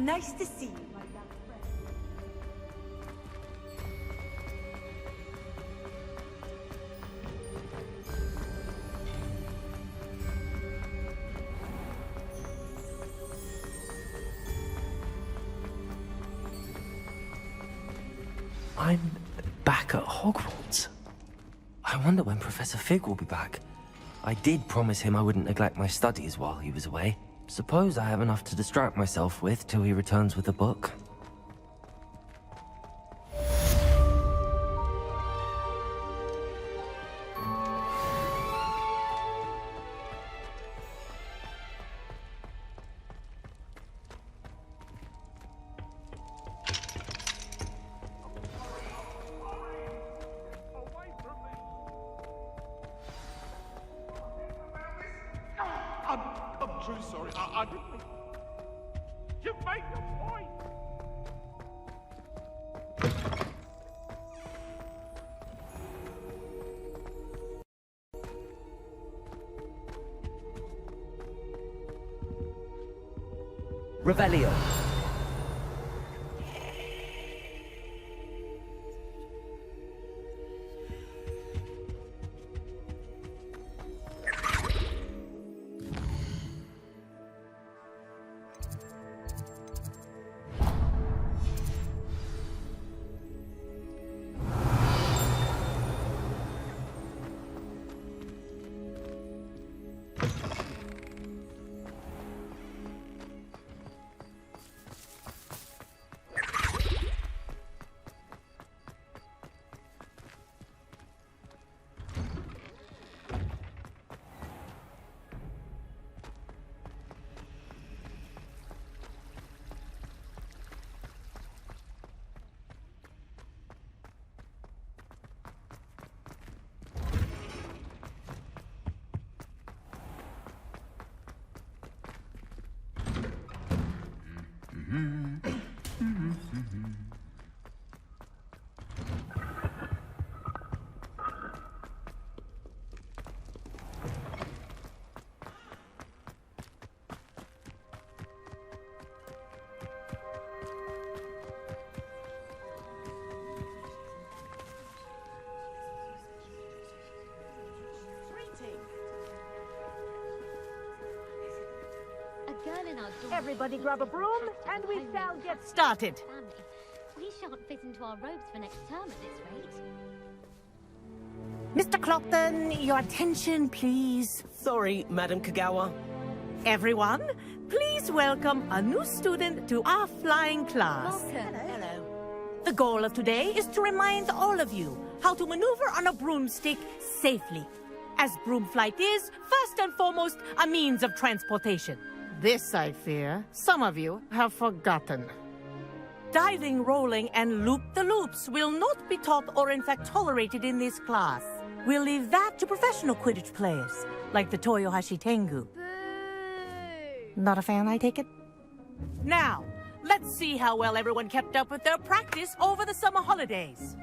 Nice to see you, my young friend. I'm back at Hogwarts. I wonder when Professor Fig will be back. I did promise him I wouldn't neglect my studies while he was away. Suppose I have enough to distract myself with till he returns with a book. I'm truly sorry. I didn't. You made your point. Revelio. Everybody grab a broom, and we shall get started. We shan't fit into our robes for next term at this rate. Mr. Clopton, your attention, please. Sorry, Madam Kagawa. Everyone, please welcome a new student to our flying class. Welcome. Hello. The goal of today is to remind all of you how to maneuver on a broomstick safely, as broom flight is, first and foremost, a means of transportation. This, I fear, some of you have forgotten. Diving, rolling, and loop-the-loops will not be taught or in fact tolerated in this class. We'll leave that to professional Quidditch players, like the Toyohashi Tengu. Boo! Not a fan, I take it? Now, let's see how well everyone kept up with their practice over the summer holidays.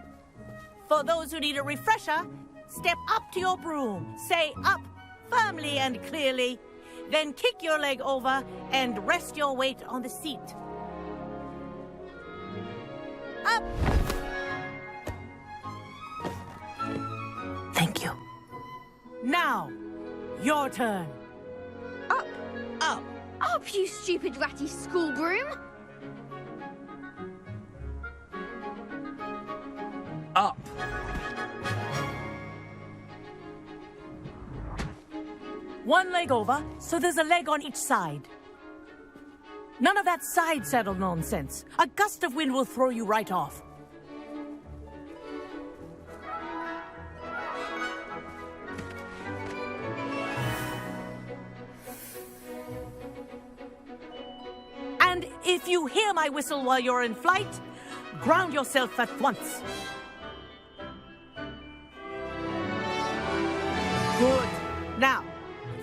For those who need a refresher, step up to your broom, say up firmly and clearly, then kick your leg over and rest your weight on the seat. Up! Thank you. Now, your turn. Up! Up! Up, you stupid ratty school broom! Up. One leg over, so there's a leg on each side. None of that side saddle nonsense. A gust of wind will throw you right off. And if you hear my whistle while you're in flight, ground yourself at once. Good. Now,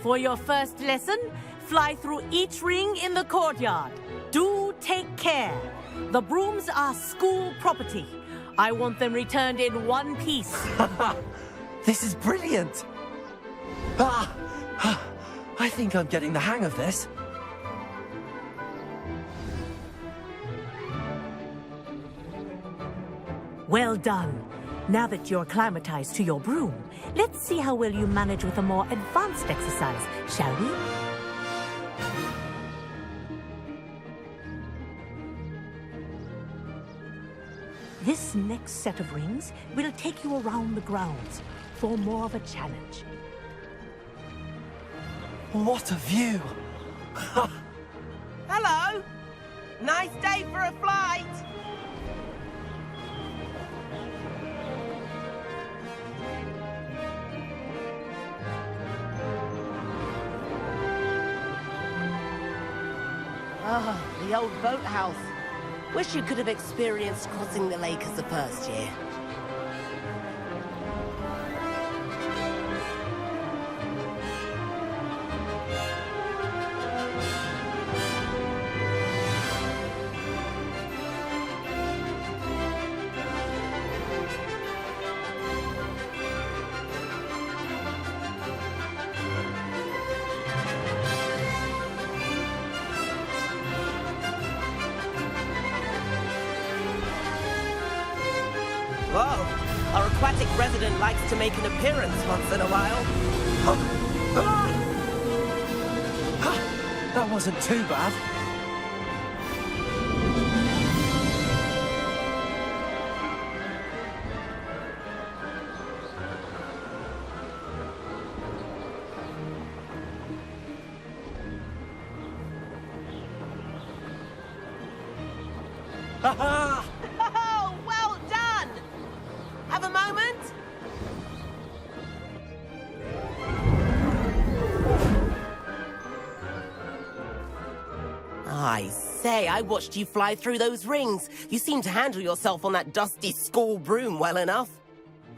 for your first lesson, fly through each ring in the courtyard. Do take care. The brooms are school property. I want them returned in one piece. This is brilliant! I think I'm getting the hang of this. Well done. Now that you're acclimatized to your broom, let's see how well you manage with a more advanced exercise, shall we? This next set of rings will take you around the grounds for more of a challenge. What a view! Hello. Nice day for a flight. Ah, the old boathouse. Wish you could have experienced crossing the lake as a first year. Whoa, our aquatic resident likes to make an appearance once in a while. That wasn't too bad. Oh, well done! Have a moment? I say, I watched you fly through those rings. You seem to handle yourself on that dusty school broom well enough.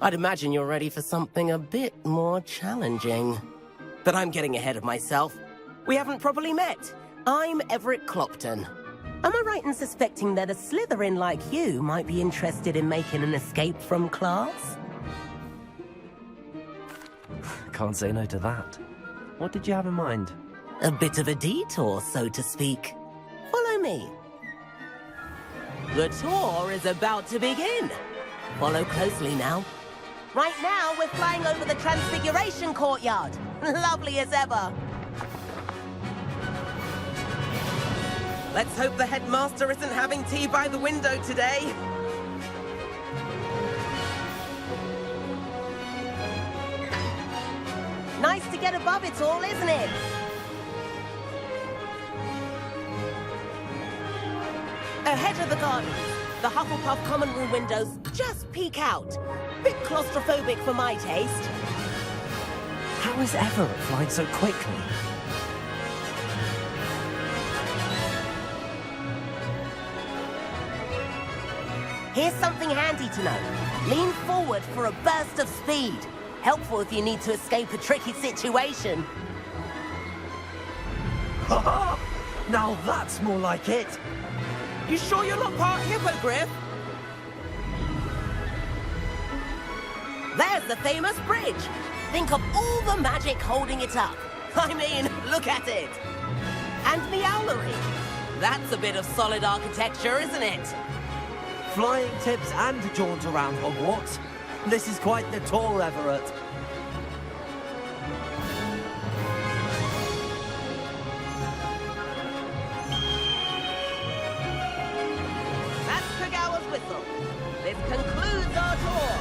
I'd imagine you're ready for something a bit more challenging. But I'm getting ahead of myself. We haven't properly met. I'm Everett Clopton. Am I right in suspecting that a Slytherin like you might be interested in making an escape from class? Can't say no to that. What did you have in mind? A bit of a detour, so to speak. Follow me. The tour is about to begin. Follow closely now. Right now, we're flying over the Transfiguration Courtyard. Lovely as ever. Let's hope the headmaster isn't having tea by the window today. Nice to get above it all, isn't it? Ahead of the gardens, the Hufflepuff common room windows just peek out. Bit claustrophobic for my taste. How is Everett flying so quickly? Here's something handy to know. Lean forward for a burst of speed. Helpful if you need to escape a tricky situation. Now that's more like it. You sure you're not part hippogriff? There's the famous bridge. Think of all the magic holding it up. I mean, look at it. And the owlery. That's a bit of solid architecture, isn't it? Flying tips and a jaunt around Hogwarts. This is quite the tour, Everett. That's Kagawa's whistle. This concludes our tour.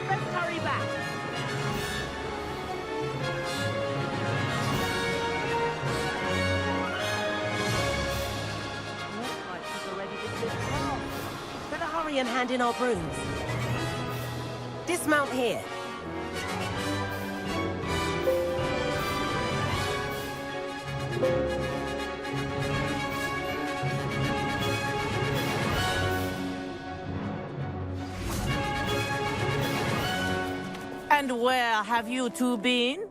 Let's hurry back. Looks like she's already dismissed town. Better hurry and hand in our brooms. Dismount here. And where have you two been?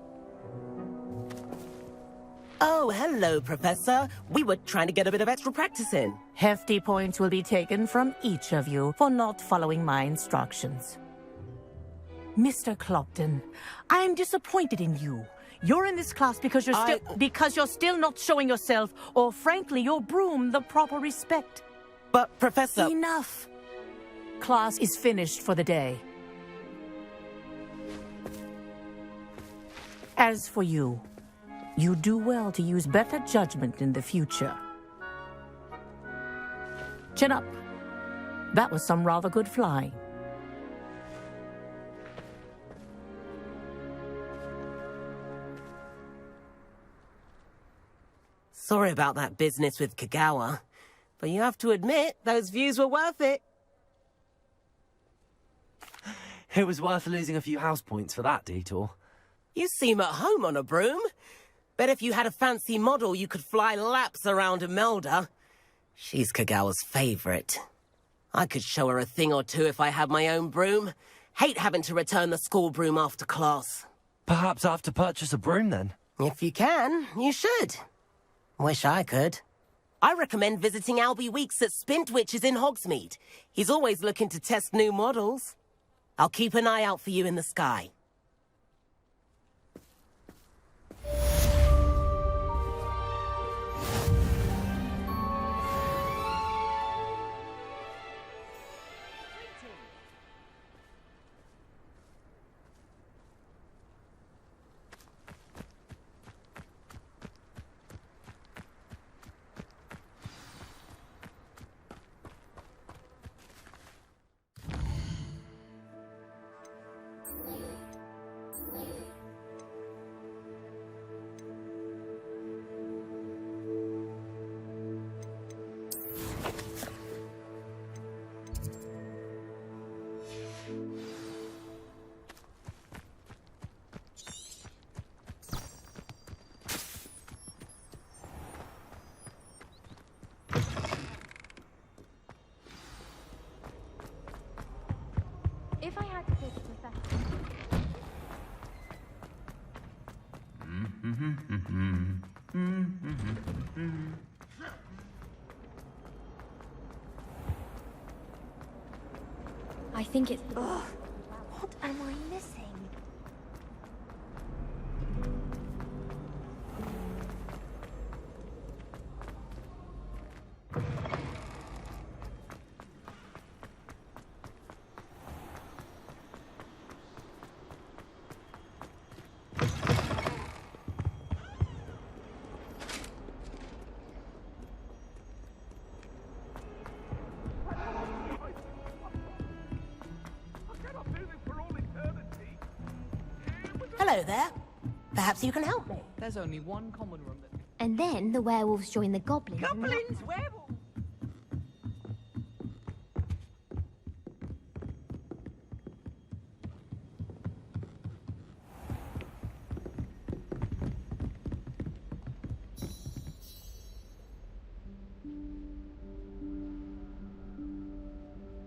Oh, hello, Professor. We were trying to get a bit of extra practice in. Hefty points will be taken from each of you for not following my instructions. Mr. Clopton, I am disappointed in you. You're in this class because you're still not showing yourself, or frankly, your broom, the proper respect. But, Professor... Enough. Class is finished for the day. As for you, you do well to use better judgment in the future. Chin up. That was some rather good flying. Sorry about that business with Kagawa, but you have to admit, those views were worth it. It was worth losing a few house points for that detour. You seem at home on a broom. Bet if you had a fancy model, you could fly laps around Imelda. She's Kagawa's favorite. I could show her a thing or two if I had my own broom. Hate having to return the school broom after class. Perhaps I have to purchase a broom then? If you can, you should. Wish I could. I recommend visiting Albie Weeks at Spintwitches in Hogsmeade. He's always looking to test new models. I'll keep an eye out for you in the sky. If I had to pick a profession... I think it's... Ugh. What am I missing? Hello there. Perhaps you can help me. There's only one common room that... And then the werewolves join the goblins. Goblins, werewolves!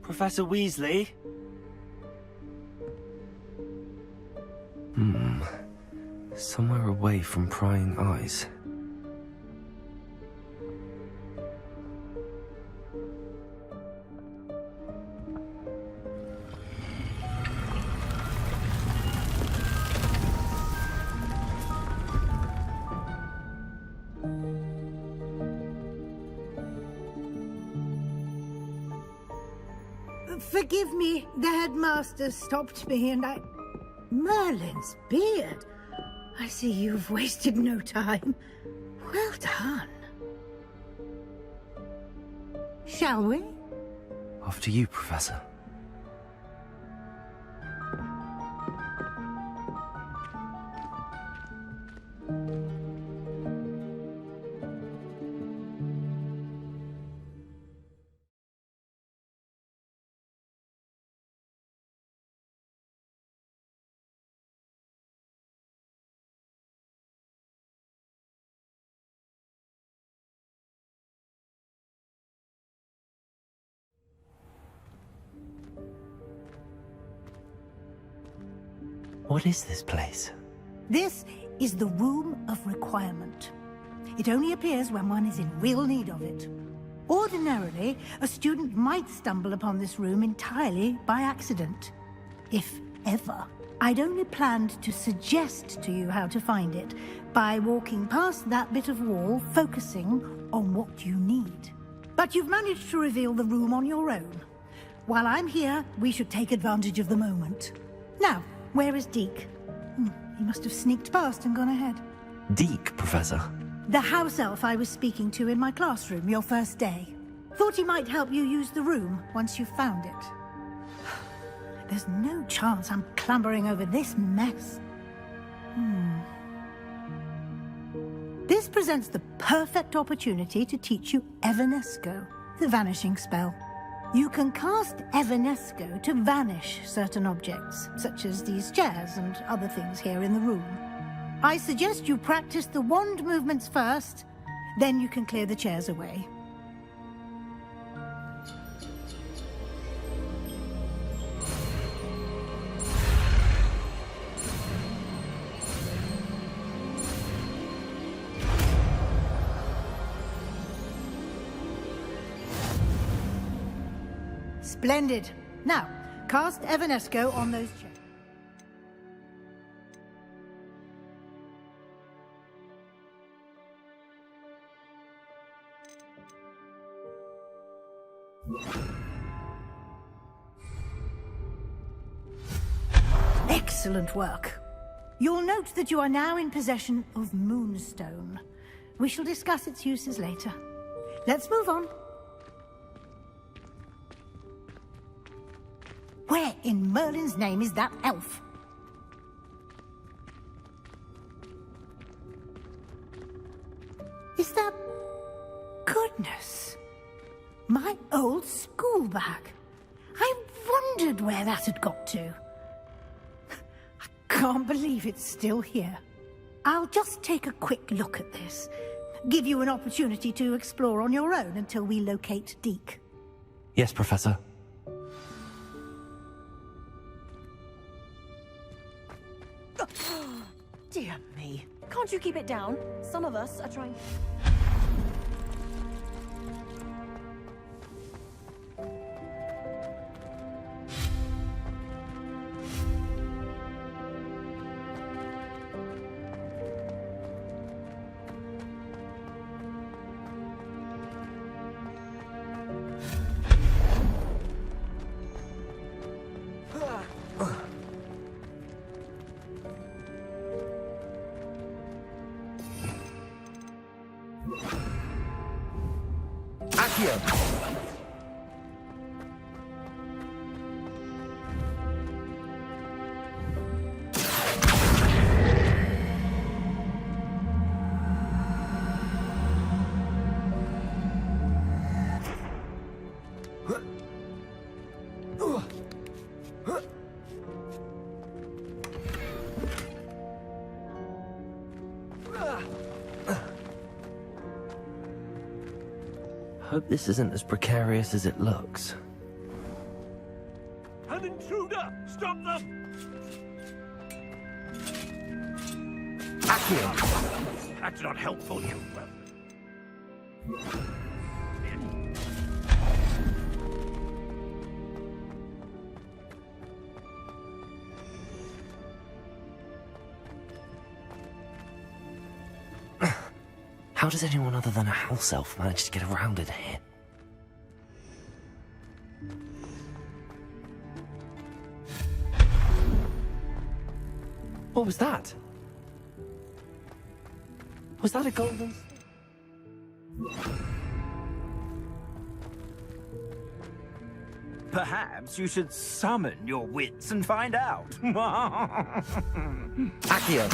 Professor Weasley? Somewhere away from prying eyes. Forgive me, the headmaster stopped me and I... Merlin's beard. I see you've wasted no time. Well done. Shall we? After you, Professor. What is this place? This is the Room of Requirement. It only appears when one is in real need of it. Ordinarily, a student might stumble upon this room entirely by accident. If ever. I'd only planned to suggest to you how to find it by walking past that bit of wall, focusing on what you need. But you've managed to reveal the room on your own. while I'm here, we should take advantage of the moment. Now, where is Deke? He must have sneaked past and gone ahead. Deke, Professor. The house elf I was speaking to in my classroom your first day. Thought he might help you use the room once you found it. There's no chance I'm clambering over this mess. This presents the perfect opportunity to teach you Evanesco, the vanishing spell. You can cast Evanesco to vanish certain objects, such as these chairs and other things here in the room. I suggest you practice the wand movements first, then you can clear the chairs away. Splendid. Now, cast Evanesco on those chairs. Excellent work. You'll note that you are now in possession of Moonstone. We shall discuss its uses later. Let's move on. Where in Merlin's name is that elf? Is that... Goodness. My old school bag. I wondered where that had got to. I can't believe it's still here. I'll just take a quick look at this. Give you an opportunity to explore on your own until we locate Deke. Yes, Professor. Dear me. Can't you keep it down? Some of us are trying... Hope this isn't as precarious as it looks. An intruder! Stop them! That's not helpful, you. How does anyone other than a house elf manage to get around in here? What was that? Was that a golden... Perhaps you should summon your wits and find out. Accio!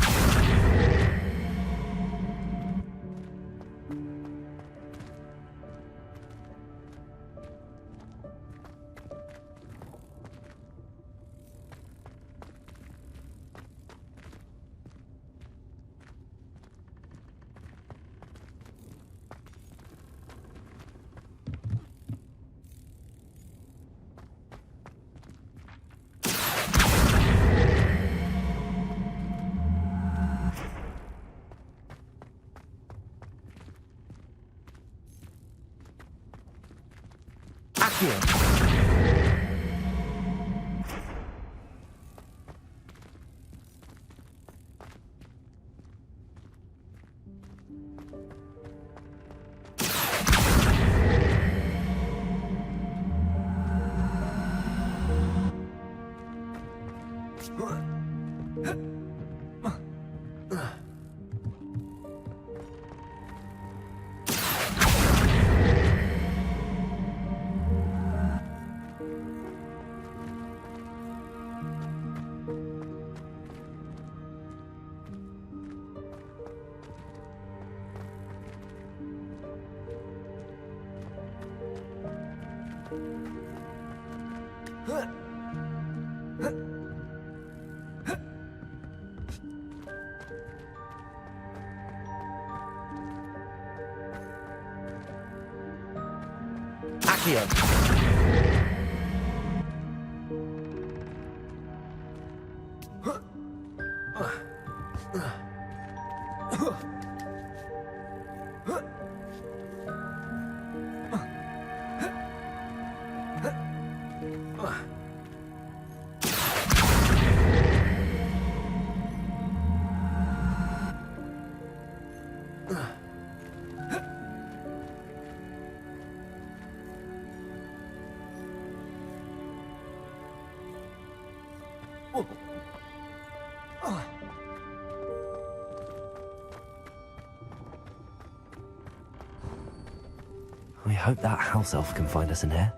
We hope that house elf can find us in here.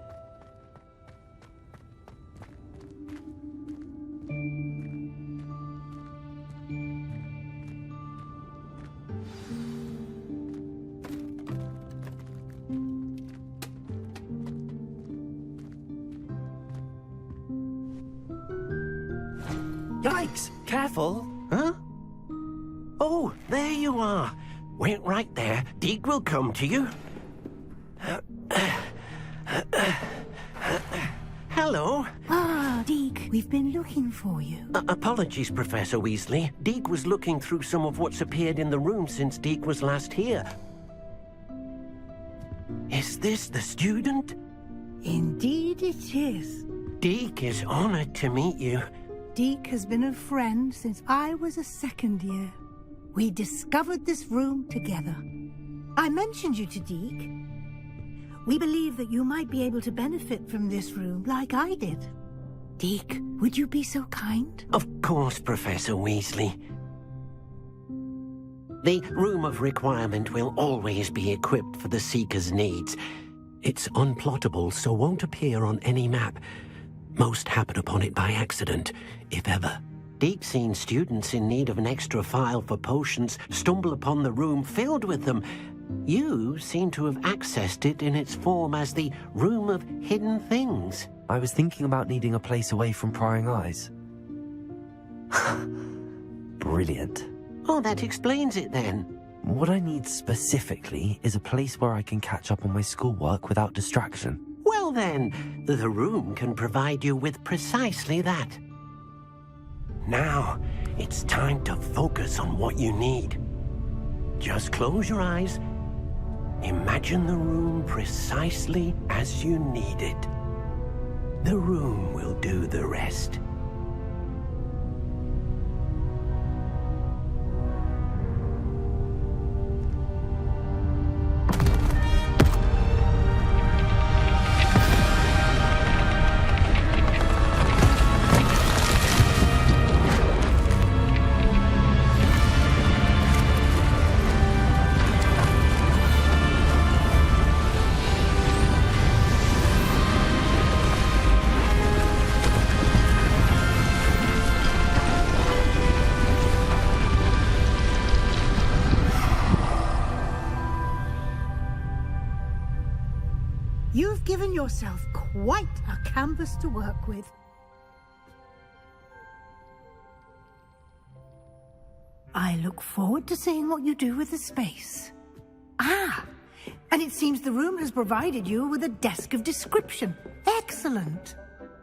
Yikes! Careful! Huh? Oh, there you are. Wait right there. Deke will come to you. Hello. Ah, Deke, we've been looking for you. Apologies, Professor Weasley. Deke was looking through some of what's appeared in the room since Deke was last here. Is this the student? Indeed it is. Deke is honored to meet you. Deke has been a friend since I was a second year. We discovered this room together. I mentioned you to Deke. We believe that you might be able to benefit from this room like I did. Deke, would you be so kind? Of course, Professor Weasley. The Room of Requirement will always be equipped for the Seeker's needs. It's unplottable, so won't appear on any map. Most happen upon it by accident, if ever. Deke's seen students in need of an extra file for potions stumble upon the room filled with them. You seem to have accessed it in its form as the Room of Hidden Things. I was thinking about needing a place away from prying eyes. Brilliant. Oh, that explains it then. What I need specifically is a place where I can catch up on my schoolwork without distraction. Well then, the room can provide you with precisely that. Now, it's time to focus on what you need. Just close your eyes. Imagine the room precisely as you need it. The room will do the rest. You've given yourself quite a canvas to work with. I look forward to seeing what you do with the space. Ah, and it seems the room has provided you with a desk of description. Excellent.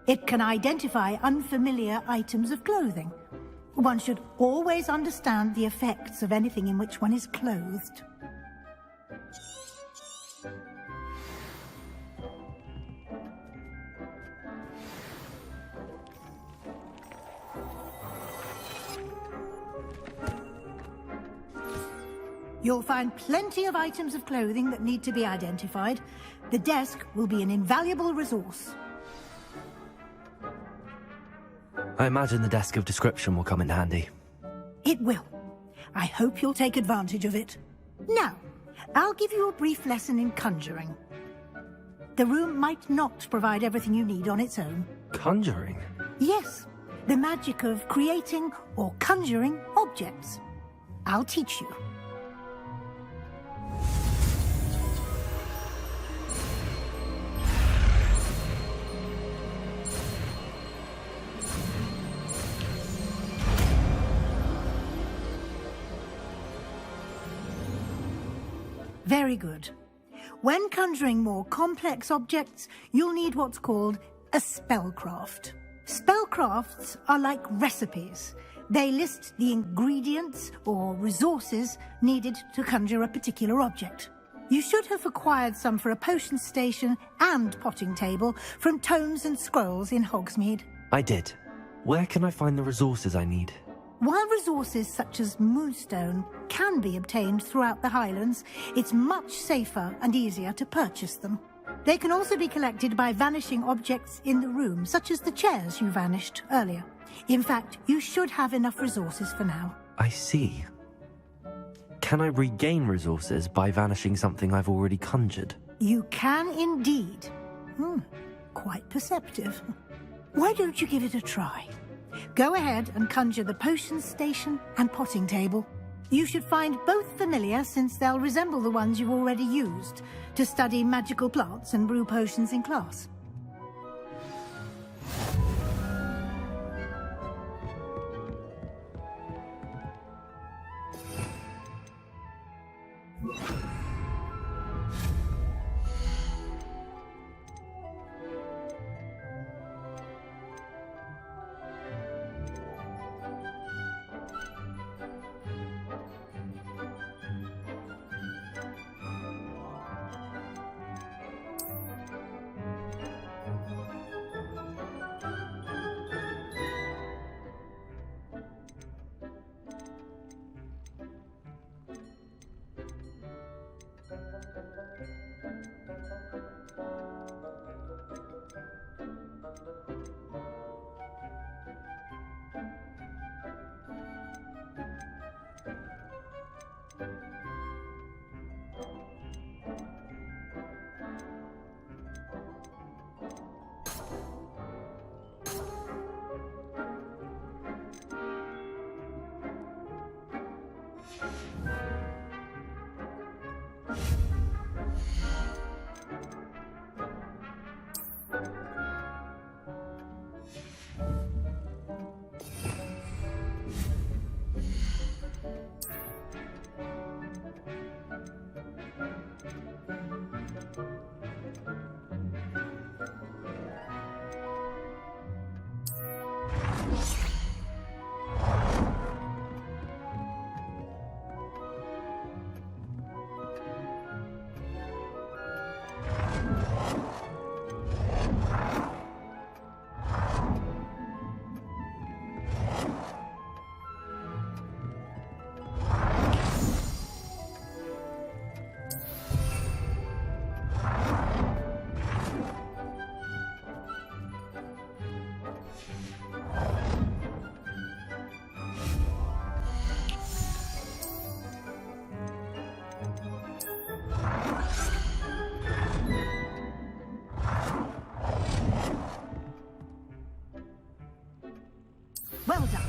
It can identify unfamiliar items of clothing. One should always understand the effects of anything in which one is clothed. You'll find plenty of items of clothing that need to be identified. The desk will be an invaluable resource. I imagine the desk of description will come in handy. It will. I hope you'll take advantage of it. Now, I'll give you a brief lesson in conjuring. The room might not provide everything you need on its own. Conjuring? Yes, the magic of creating or conjuring objects. I'll teach you. Very good. When conjuring more complex objects, you'll need what's called a spellcraft. Spellcrafts are like recipes. They list the ingredients or resources needed to conjure a particular object. You should have acquired some for a potion station and potting table from tomes and scrolls in Hogsmeade. I did. Where can I find the resources I need? While resources such as moonstone can be obtained throughout the Highlands, it's much safer and easier to purchase them. They can also be collected by vanishing objects in the room, such as the chairs you vanished earlier. In fact, you should have enough resources for now. I see. Can I regain resources by vanishing something I've already conjured? You can indeed. Quite perceptive. Why don't you give it a try? Go ahead and conjure the potion station and potting table. You should find both familiar, since they'll resemble the ones you've already used to study magical plants and brew potions in class. Well done.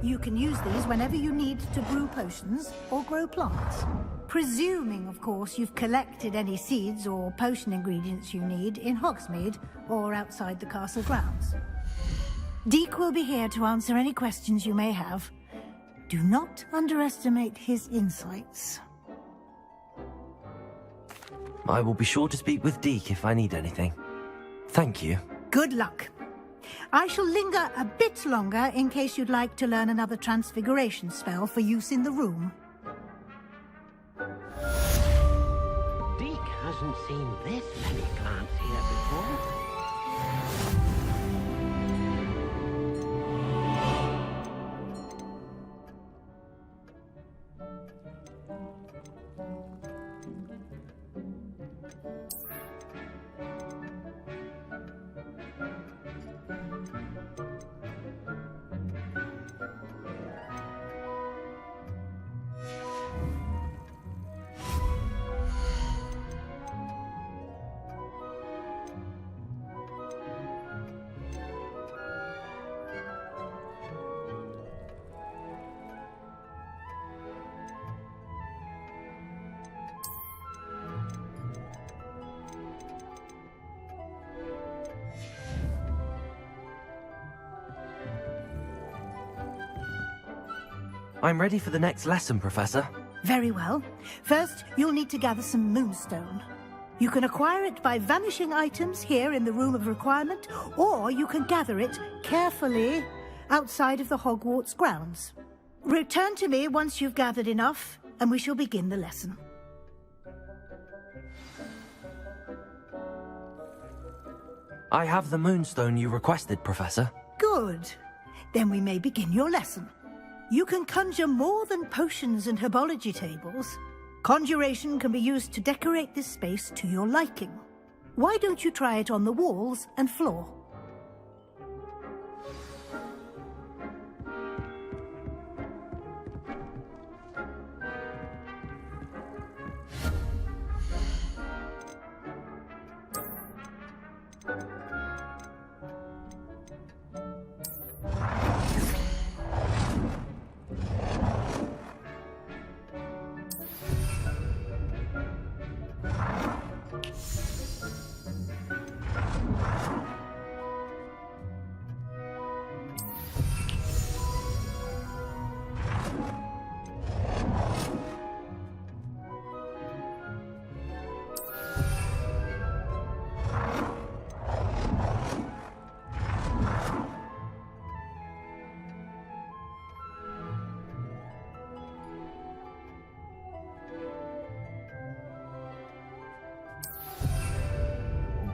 You can use these whenever you need to brew potions or grow plants. Presuming, of course, you've collected any seeds or potion ingredients you need in Hogsmeade or outside the castle grounds. Deek will be here to answer any questions you may have. Do not underestimate his insights. I will be sure to speak with Deek if I need anything. Thank you. Good luck. I shall linger a bit longer in case you'd like to learn another transfiguration spell for use in the room. Deek hasn't seen this many plants here before. I'm ready for the next lesson, Professor. Very well. First, you'll need to gather some moonstone. You can acquire it by vanishing items here in the Room of Requirement, or you can gather it carefully outside of the Hogwarts grounds. Return to me once you've gathered enough, and we shall begin the lesson. I have the moonstone you requested, Professor. Good. Then we may begin your lesson. You can conjure more than potions and herbology tables. Conjuration can be used to decorate this space to your liking. Why don't you try it on the walls and floor?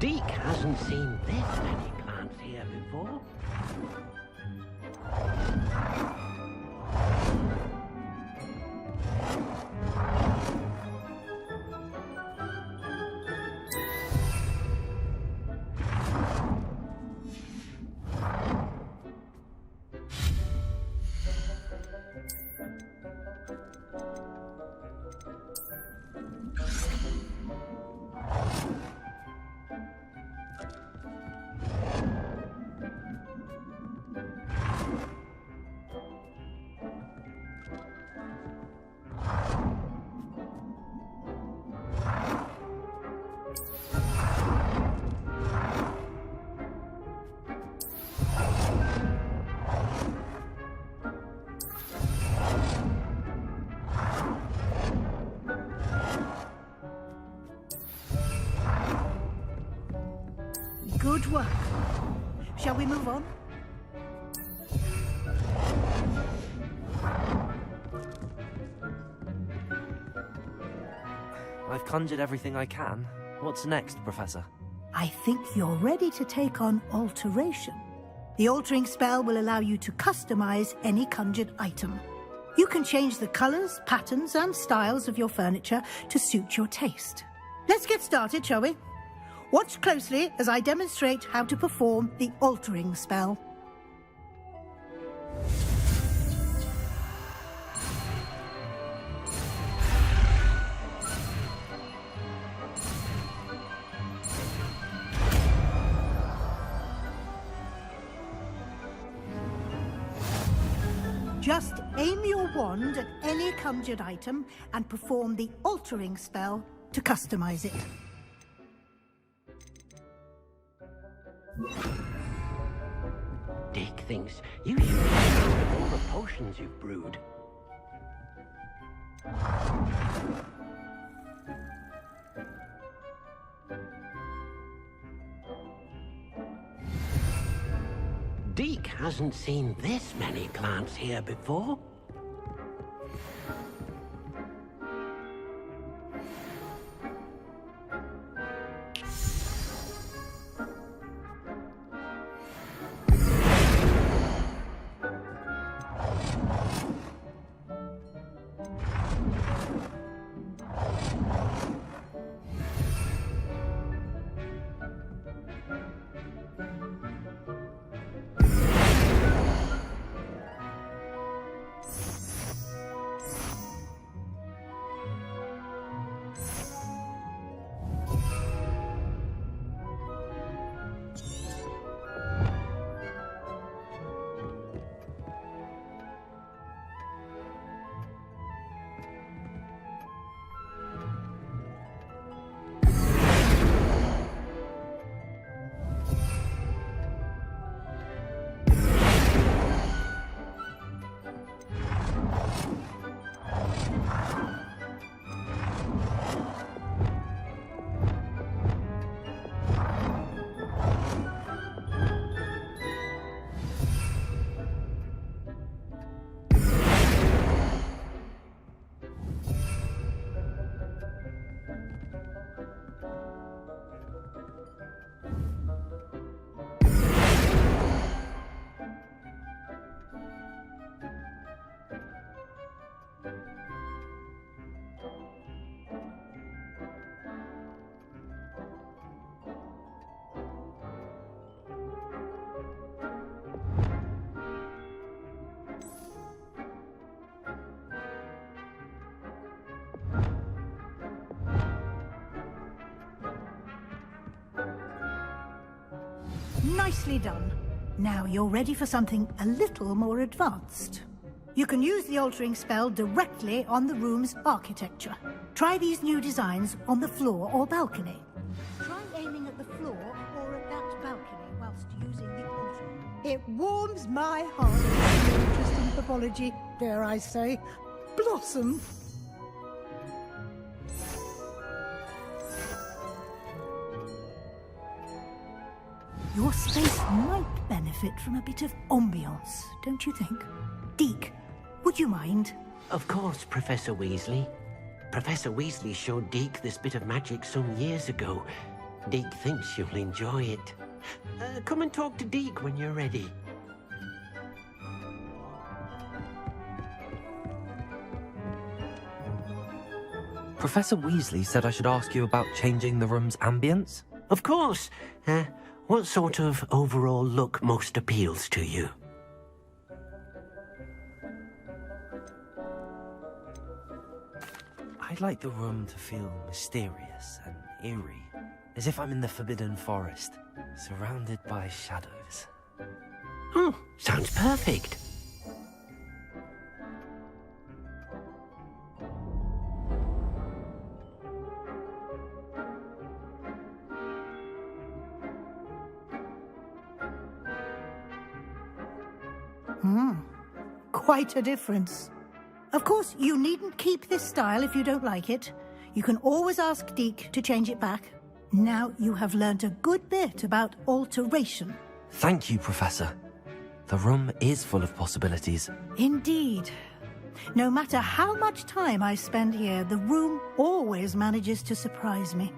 Deke hasn't seen this many plants here before. Good work. Shall we move on? I've conjured everything I can. What's next, Professor? I think you're ready to take on alteration. The altering spell will allow you to customize any conjured item. You can change the colors, patterns, and styles of your furniture to suit your taste. Let's get started, shall we? Watch closely as I demonstrate how to perform the altering spell. Just aim your wand at any conjured item and perform the altering spell to customize it. Deke thinks you should be proud of all the potions you've brewed. Deke hasn't seen this many plants here before. Nicely done. Now you're ready for something a little more advanced. You can use the altering spell directly on the room's architecture. Try these new designs on the floor or balcony. Try aiming at the floor or at that balcony whilst using the altering. It warms my heart to see your interest in pathology, dare I say. Blossom. Your space might benefit from a bit of ambiance, don't you think? Deke, would you mind? Of course, Professor Weasley. Professor Weasley showed Deke this bit of magic some years ago. Deke thinks you'll enjoy it. Come and talk to Deke when you're ready. Professor Weasley said I should ask you about changing the room's ambience? Of course. What sort of overall look most appeals to you? I'd like the room to feel mysterious and eerie, as if I'm in the Forbidden Forest, surrounded by shadows. Oh, sounds perfect. Quite a difference. Of course, you needn't keep this style if you don't like it. You can always ask Deke to change it back. Now you have learned a good bit about alteration. Thank you, Professor. The room is full of possibilities. Indeed. No matter how much time I spend here, the room always manages to surprise me.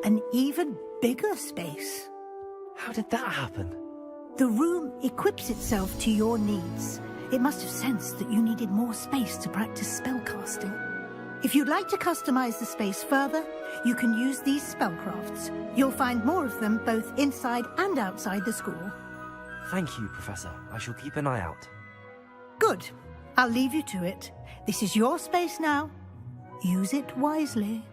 An even bigger space. How did that happen? The room equips itself to your needs. It must have sensed that you needed more space to practice spellcasting. If you'd like to customize the space further, you can use these spellcrafts. You'll find more of them both inside and outside the school. Thank you, Professor. I shall keep an eye out. Good. I'll leave you to it. This is your space now. Use it wisely.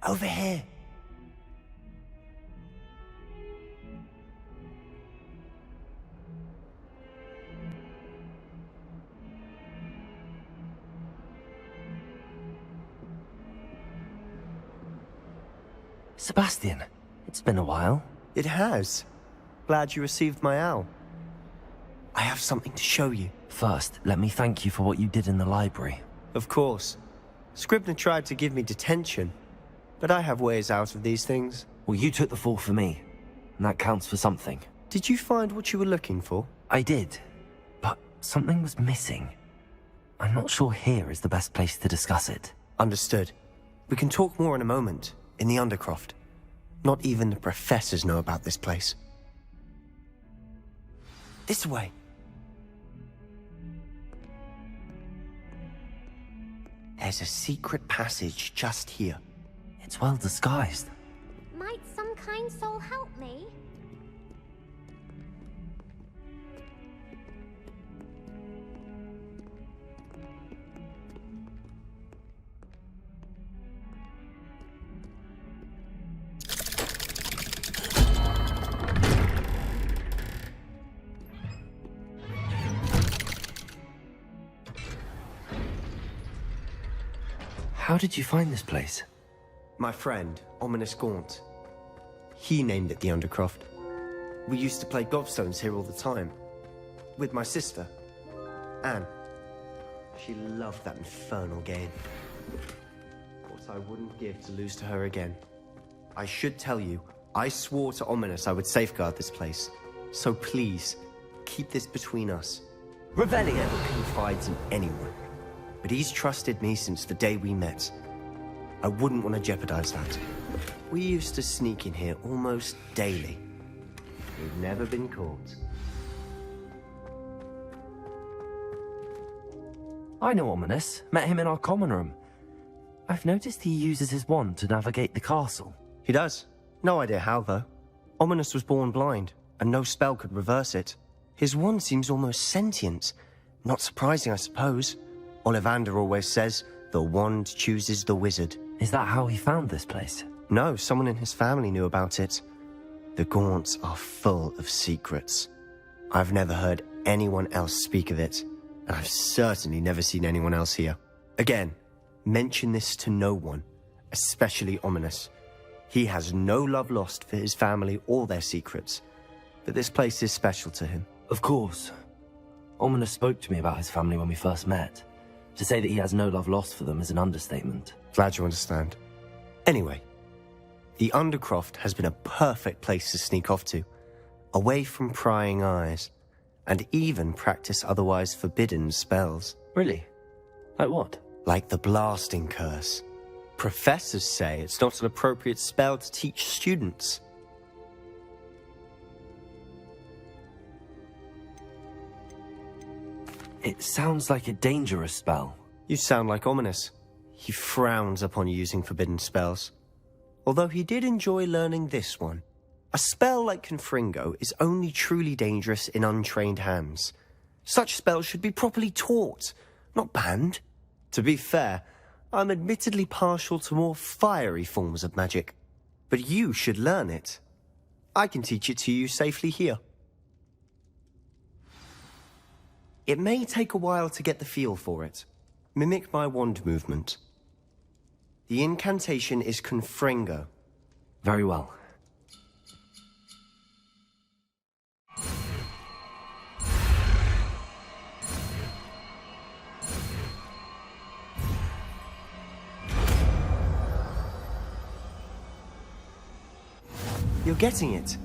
Over here. Sebastian, it's been a while. It has. Glad you received my owl. I have something to show you. First, let me thank you for what you did in the library. Of course. Scribner tried to give me detention, but I have ways out of these things. Well, you took the fall for me, and that counts for something. Did you find what you were looking for? I did, but something was missing. I'm not sure here is the best place to discuss it. Understood. We can talk more in a moment, in the Undercroft. Not even the professors know about this place. This way. There's a secret passage just here. It's well disguised. Might some kind soul help me? How did you find this place? My friend, Ominous Gaunt. He named it the Undercroft. We used to play gobstones here all the time. With my sister, Anne. She loved that infernal game. What I wouldn't give to lose to her again. I should tell you, I swore to Ominous I would safeguard this place. So please, keep this between us. Revelli never confides in anyone. But he's trusted me since the day we met. I wouldn't want to jeopardize that. We used to sneak in here almost daily. We've never been caught. I know Ominous. Met him in our common room. I've noticed he uses his wand to navigate the castle. He does. No idea how, though. Ominous was born blind, and no spell could reverse it. His wand seems almost sentient. Not surprising, I suppose. Ollivander always says, the wand chooses the wizard. Is that how he found this place? No, someone in his family knew about it. The Gaunts are full of secrets. I've never heard anyone else speak of it, and I've certainly never seen anyone else here. Again, mention this to no one, especially Ominous. He has no love lost for his family or their secrets, but this place is special to him. Of course. Ominous spoke to me about his family when we first met. To say that he has no love lost for them is an understatement. Glad you understand. Anyway, the Undercroft has been a perfect place to sneak off to, away from prying eyes, and even practice otherwise forbidden spells. Really? Like what? Like the blasting curse. Professors say it's not an appropriate spell to teach students. It sounds like a dangerous spell. You sound like Ominous. He frowns upon using forbidden spells. Although he did enjoy learning this one. A spell like Confringo is only truly dangerous in untrained hands. Such spells should be properly taught, not banned. To be fair, I'm admittedly partial to more fiery forms of magic. But you should learn it. I can teach it to you safely here. It may take a while to get the feel for it. Mimic my wand movement. The incantation is Confringo. Very well. You're getting it.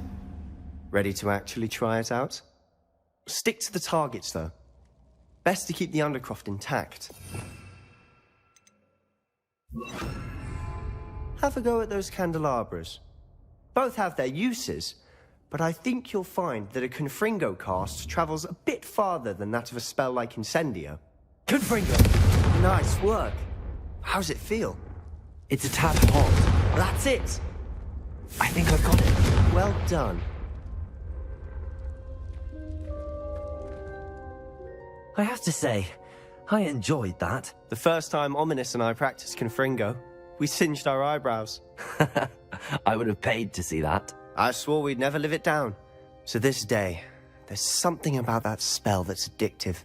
Ready to actually try it out? Stick to the targets, though. Best to keep the Undercroft intact. Have a go at those candelabras. Both have their uses, but I think you'll find that a Confringo cast travels a bit farther than that of a spell like Incendio. Confringo! Nice work. How's it feel? It's a tad hot. That's it! I think I've got it. Well done. I have to say, I enjoyed that. The first time Ominous and I practiced Confringo, We singed our eyebrows. I would have paid to see that. I swore we'd never live it down. So this day, there's something about that spell that's addictive.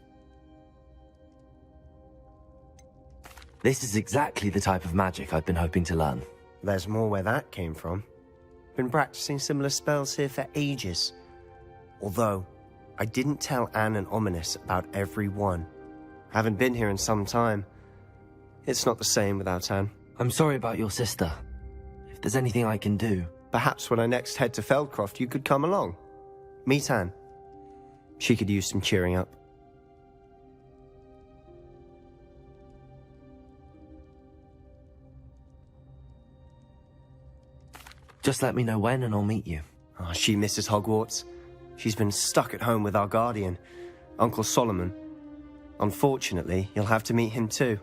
This is exactly the type of magic I've been hoping to learn. There's more where that came from. Been practicing similar spells here for ages. Although, I didn't tell Anne and Ominous about every one. Haven't been here in some time. It's not the same without Anne. I'm sorry about your sister. If there's anything I can do... Perhaps when I next head to Feldcroft, you could come along. Meet Anne. She could use some cheering up. Just let me know when and I'll meet you. Oh, she misses Hogwarts. She's been stuck at home with our guardian, Uncle Solomon. Unfortunately, you'll have to meet him too.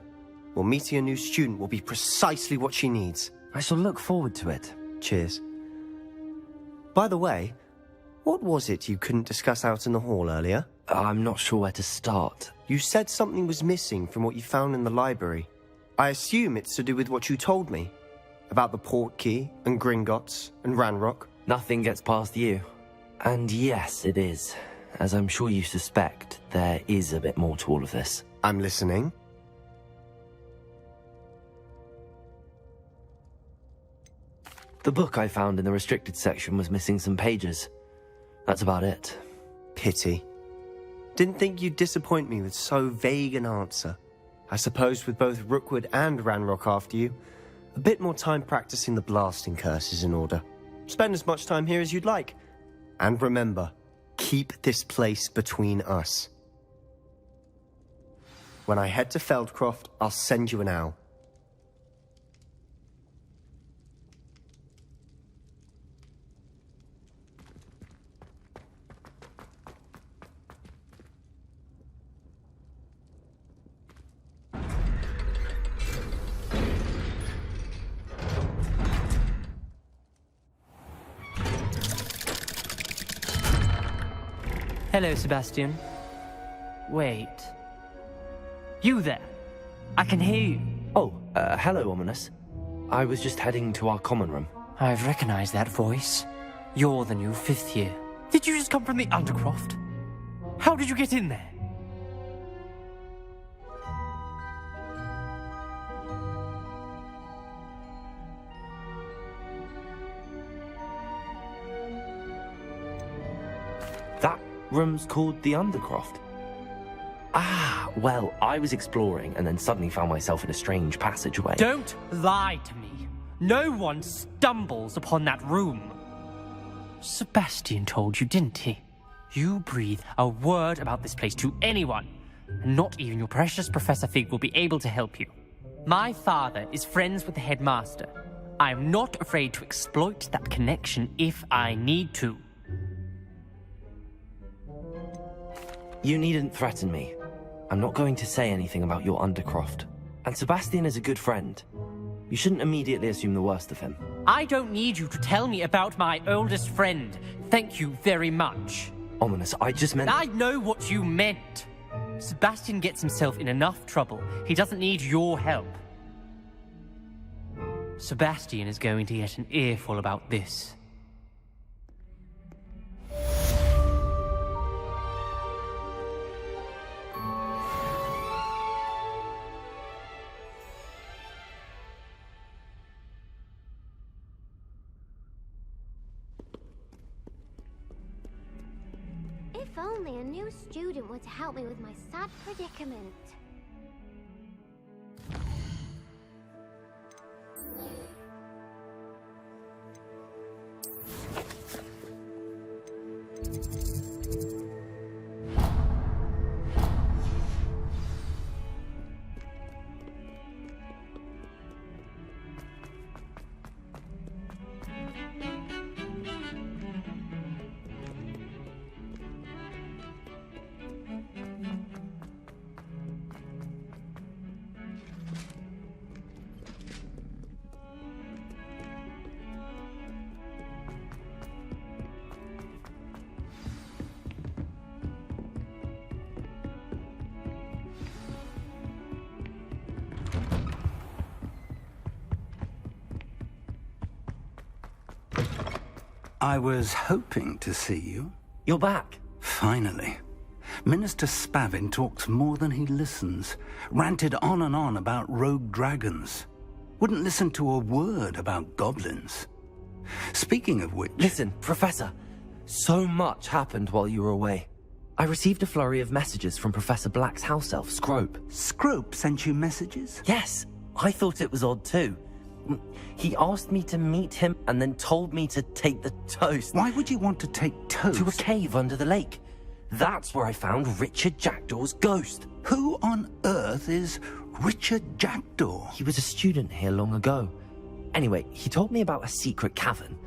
Well, meeting a new student will be precisely what she needs. I shall look forward to it. Cheers. By the way, what was it you couldn't discuss out in the hall earlier? I'm not sure where to start. You said something was missing from what you found in the library. I assume it's to do with what you told me. About the Portkey, and Gringotts, and Ranrock. Nothing gets past you. And yes, it is. As I'm sure you suspect, there is a bit more to all of this. I'm listening. The book I found in the restricted section was missing some pages. That's about it. Pity. Didn't think you'd disappoint me with so vague an answer. I suppose with both Rookwood and Ranrock after you, a bit more time practicing the blasting curse is in order. Spend as much time here as you'd like. And remember, keep this place between us. When I head to Feldcroft, I'll send you an owl. Hello, Sebastian. Wait. You there? I can hear you. Oh, hello, Ominous. I was just heading to our common room. I've recognized that voice. You're the new 5th year. Did you just come from the Undercroft? How did you get in there? That room's called the Undercroft. Ah, well, I was exploring and then suddenly found myself in a strange passageway. Don't lie to me. No one stumbles upon that room. Sebastian told you, didn't he? You breathe a word about this place to anyone, and not even your precious Professor Fig will be able to help you. My father is friends with the headmaster. I am not afraid to exploit that connection if I need to. You needn't threaten me. I'm not going to say anything about your Undercroft. And Sebastian is a good friend. You shouldn't immediately assume the worst of him. I don't need you to tell me about my oldest friend. Thank you very much. Ominous, I just meant... I know what you meant. Sebastian gets himself in enough trouble. He doesn't need your help. Sebastian is going to get an earful about this. If only a new student were to help me with my sad predicament. I was hoping to see you. You're back. Finally. Minister Spavin talks more than he listens. Ranted on and on about rogue dragons. Wouldn't listen to a word about goblins. Speaking of which... Listen, Professor. So much happened while you were away. I received a flurry of messages from Professor Black's house elf, Scrope. Scrope sent you messages? Yes. I thought it was odd too. He asked me to meet him and then told me to take the toast. Why would you want to take toast? To a cave under the lake. That's where I found Richard Jackdaw's ghost. Who on earth is Richard Jackdaw? He was a student here long ago. Anyway, he told me about a secret cavern.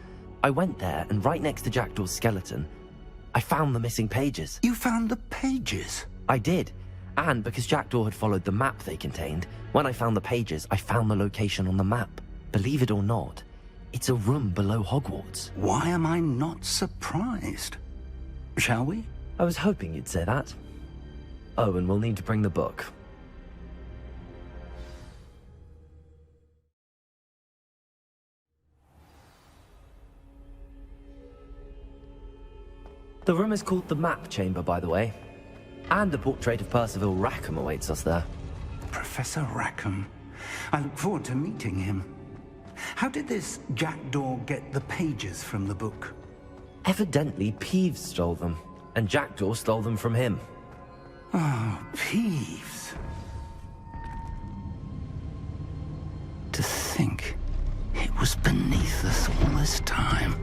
I went there, and right next to Jackdaw's skeleton, I found the missing pages. You found the pages? I did. And because Jackdaw had followed the map they contained, when I found the pages, I found the location on the map. Believe it or not, it's a room below Hogwarts. Why am I not surprised? Shall we? I was hoping you'd say that. Oh, and we'll need to bring the book. The room is called the Map Chamber, by the way. And a portrait of Percival Rackham awaits us there. Professor Rackham. I look forward to meeting him. How did this Jackdaw get the pages from the book? Evidently, Peeves stole them, and Jackdaw stole them from him. Oh, Peeves. To think it was beneath us all this time.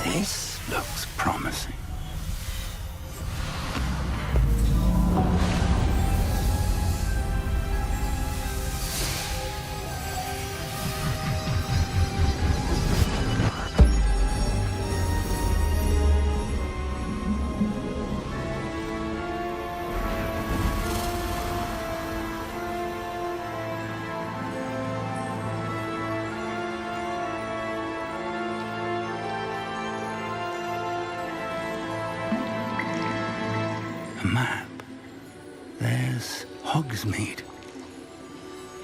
This looks promising. Map. There's Hogsmeade.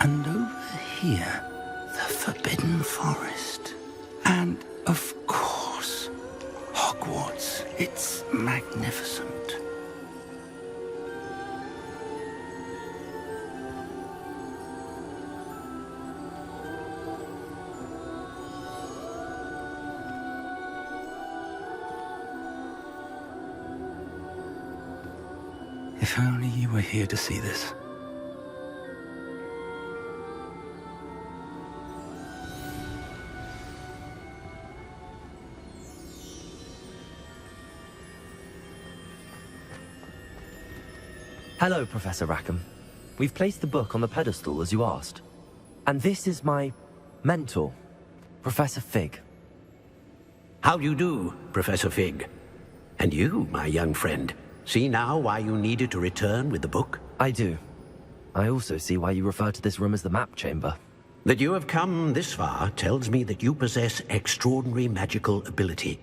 And over here, the Forbidden Forest. And, of course, Hogwarts. It's magnificent. If only you were here to see this. Hello, Professor Rackham. We've placed the book on the pedestal as you asked. And this is my mentor, Professor Fig. How do you do, Professor Fig? And you, my young friend. See now why you needed to return with the book? I do. I also see why you refer to this room as the Map Chamber. That you have come this far tells me that you possess extraordinary magical ability,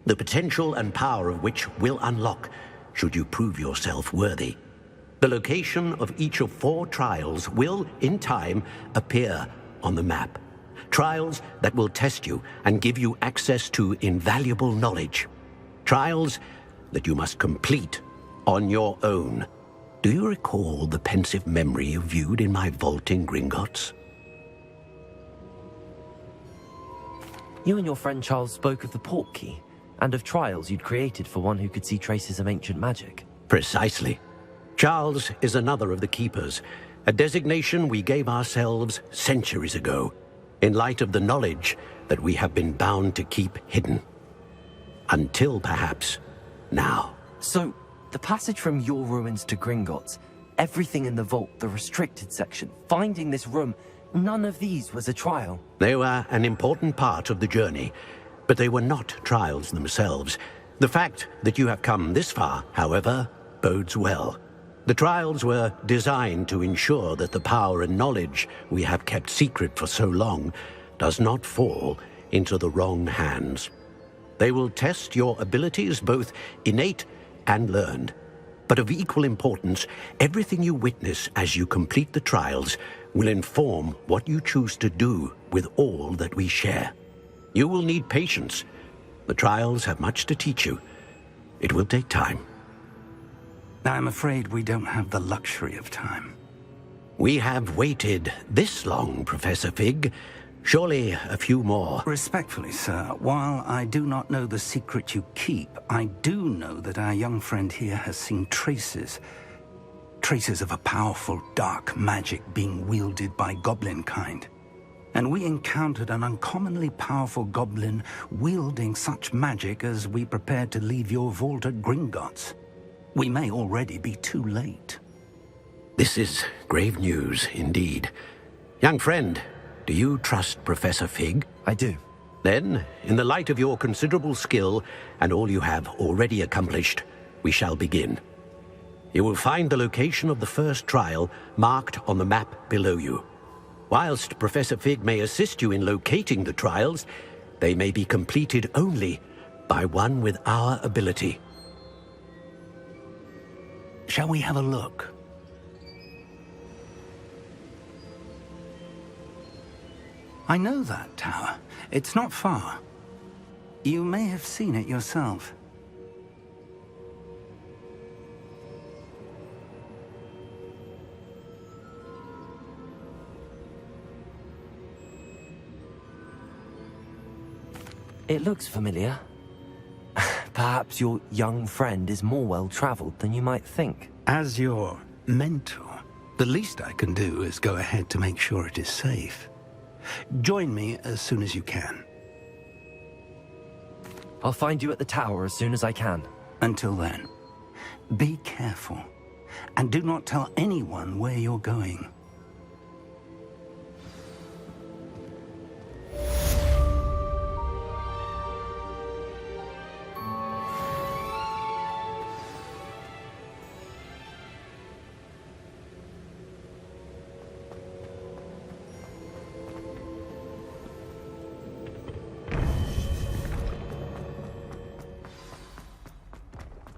the potential and power of which will unlock should you prove yourself worthy. The location of each of 4 trials will, in time, appear on the map. Trials that will test you and give you access to invaluable knowledge. Trials that you must complete on your own. Do you recall the pensive memory you viewed in my vault in Gringotts? You and your friend Charles spoke of the Portkey, and of trials you'd created for one who could see traces of ancient magic. Precisely. Charles is another of the Keepers, a designation we gave ourselves centuries ago, in light of the knowledge that we have been bound to keep hidden. Until, perhaps, now. So, the passage from your ruins to Gringotts, everything in the vault, the restricted section, finding this room, None of these was a trial. They were an important part of the journey, but they were not trials themselves. The fact that you have come this far, however, bodes well. The trials were designed to ensure that the power and knowledge we have kept secret for so long does not fall into the wrong hands. They will test your abilities, both innate and learned. But of equal importance, everything you witness as you complete the trials will inform what you choose to do with all that we share. You will need patience. The trials have much to teach you. It will take time. I'm afraid we don't have the luxury of time. We have waited this long, Professor Fig. Surely a few more. Respectfully, sir, while I do not know the secret you keep, I do know that our young friend here has seen traces of a powerful dark magic being wielded by goblin kind. And we encountered an uncommonly powerful goblin wielding such magic as we prepared to leave your vault at Gringotts. We may already be too late. This is grave news indeed. Young friend, do you trust Professor Fig? I do. Then, in the light of your considerable skill and all you have already accomplished, we shall begin. You will find the location of the first trial marked on the map below you. Whilst Professor Fig may assist you in locating the trials, they may be completed only by one with our ability. Shall we have a look? I know that tower. It's not far. You may have seen it yourself. It looks familiar. Perhaps your young friend is more well-traveled than you might think. As your mentor, the least I can do is go ahead to make sure it is safe. Join me as soon as you can. I'll find you at the tower as soon as I can. Until then, be careful, and do not tell anyone where you're going.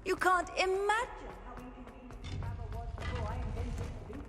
You can't imagine how inconvenient travel was before I invented the loop.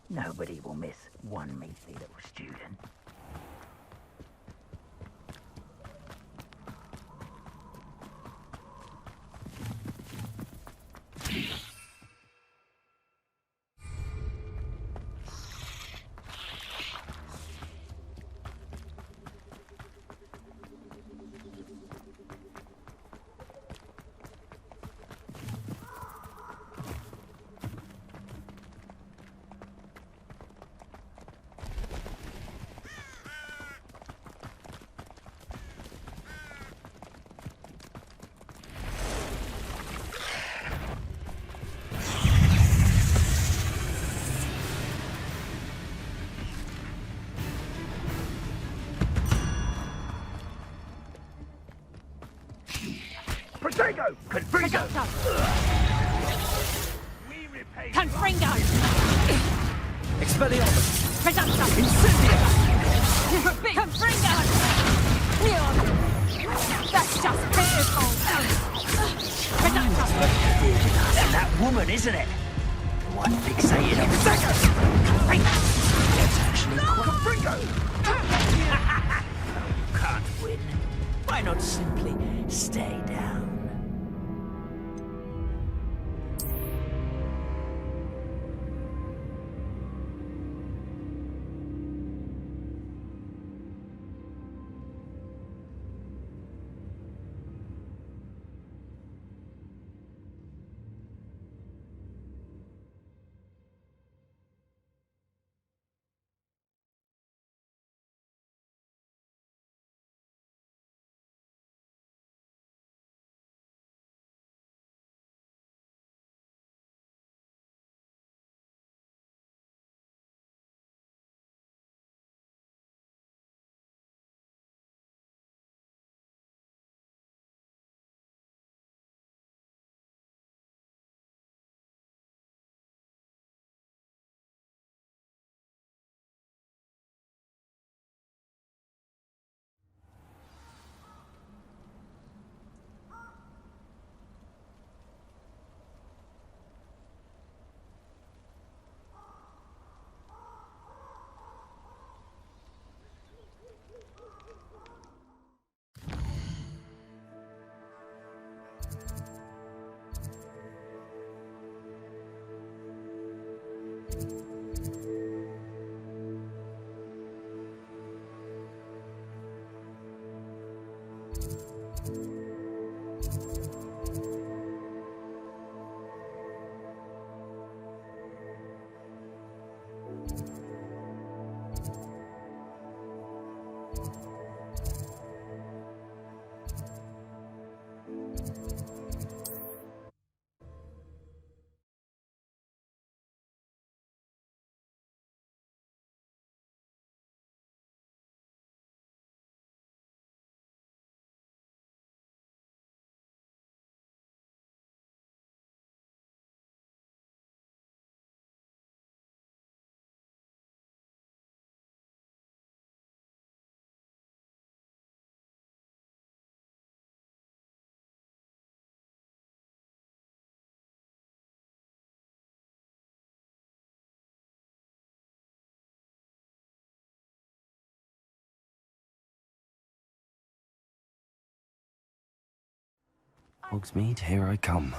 Nobody will miss one measly little student. Presumptum! Confringo! Expelliarmus! Presumptum! Incendium! Confringo! That's just pitiful! Presumptum! That woman, isn't it? One fixated on It's actually Can't win. Why not simply stay down? Hogsmeade, here I come.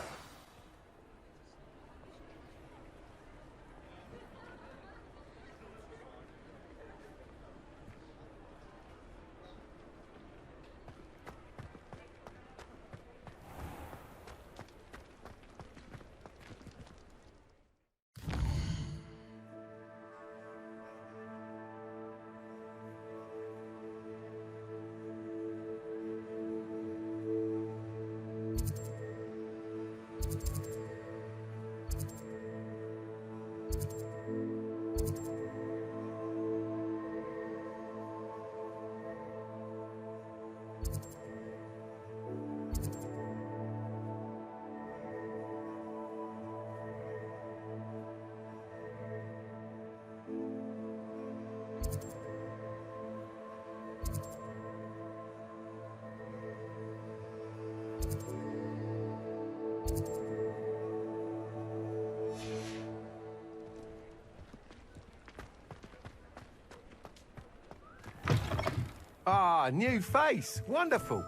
Ah, new face. Wonderful.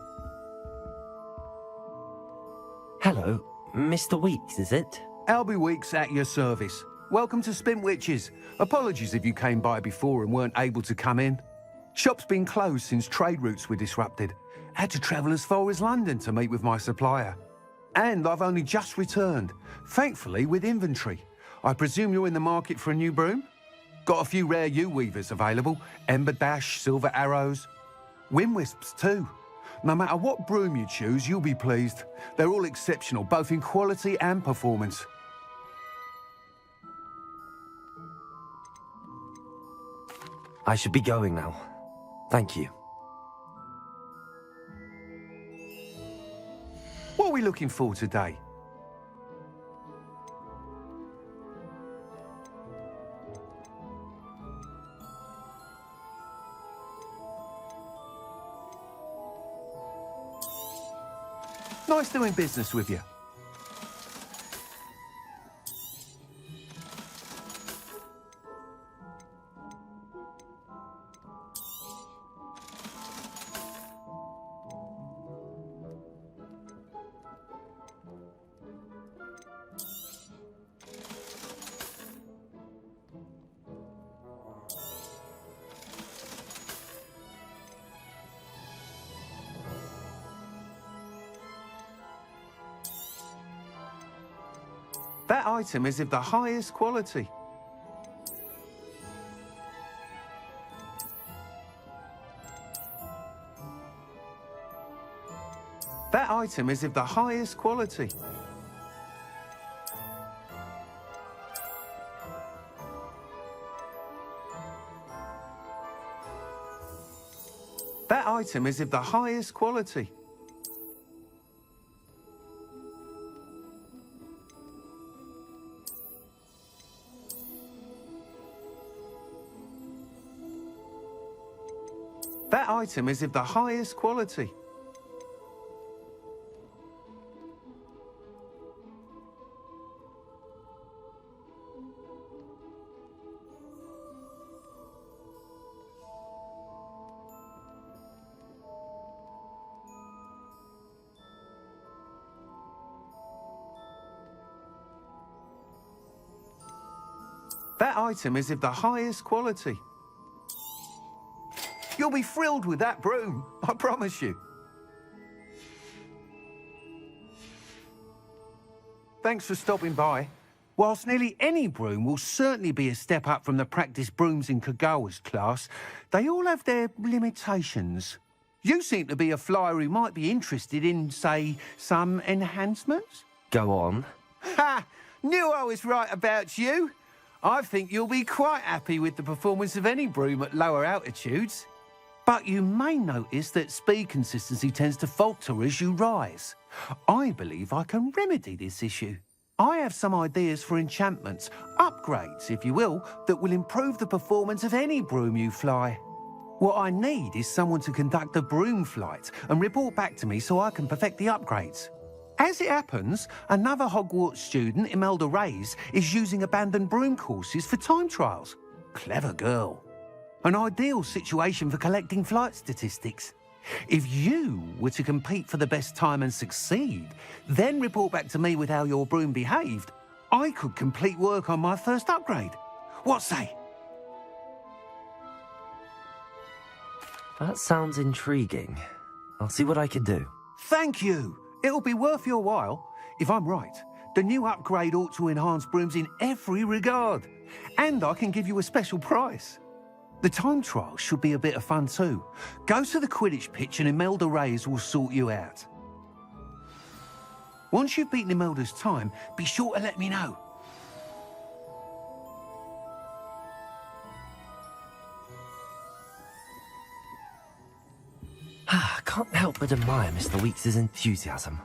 Hello, Mr. Weeks, is it? Albie Weeks at your service. Welcome to Spintwitches. Apologies if you came by before and weren't able to come in. Shop's been closed since trade routes were disrupted. Had to travel as far as London to meet with my supplier. And I've only just returned, thankfully with inventory. I presume you're in the market for a new broom? Got a few rare yew-weavers available. Ember Dash, Silver Arrows. Wind Wisps too. No matter what broom you choose, you'll be pleased. They're all exceptional, both in quality and performance. I should be going now. Thank you. What are we looking for today? Nice doing business with you. That item is of the highest quality. That item is of the highest quality. That item is of the highest quality. That item is of the highest quality. That item is of the highest quality. You'll be thrilled with that broom, I promise you. Thanks for stopping by. Whilst nearly any broom will certainly be a step up from the practice brooms in Kagawa's class, they all have their limitations. You seem to be a flyer who might be interested in, say, some enhancements? Go on. Ha! Knew I was right about you. I think you'll be quite happy with the performance of any broom at lower altitudes. But you may notice that speed consistency tends to falter as you rise. I believe I can remedy this issue. I have some ideas for enchantments, upgrades, if you will, that will improve the performance of any broom you fly. What I need is someone to conduct a broom flight and report back to me so I can perfect the upgrades. As it happens, another Hogwarts student, Imelda Reyes, is using abandoned broom courses for time trials. Clever girl. An ideal situation for collecting flight statistics. If you were to compete for the best time and succeed, then report back to me with how your broom behaved, I could complete work on my first upgrade. What say? That sounds intriguing. I'll see what I can do. Thank you. It'll be worth your while. If I'm right, the new upgrade ought to enhance brooms in every regard. And I can give you a special price. The time trial should be a bit of fun too. Go to the Quidditch pitch and Imelda Reyes will sort you out. Once you've beaten Imelda's time, be sure to let me know. I can't help but admire Mr. Weeks' enthusiasm.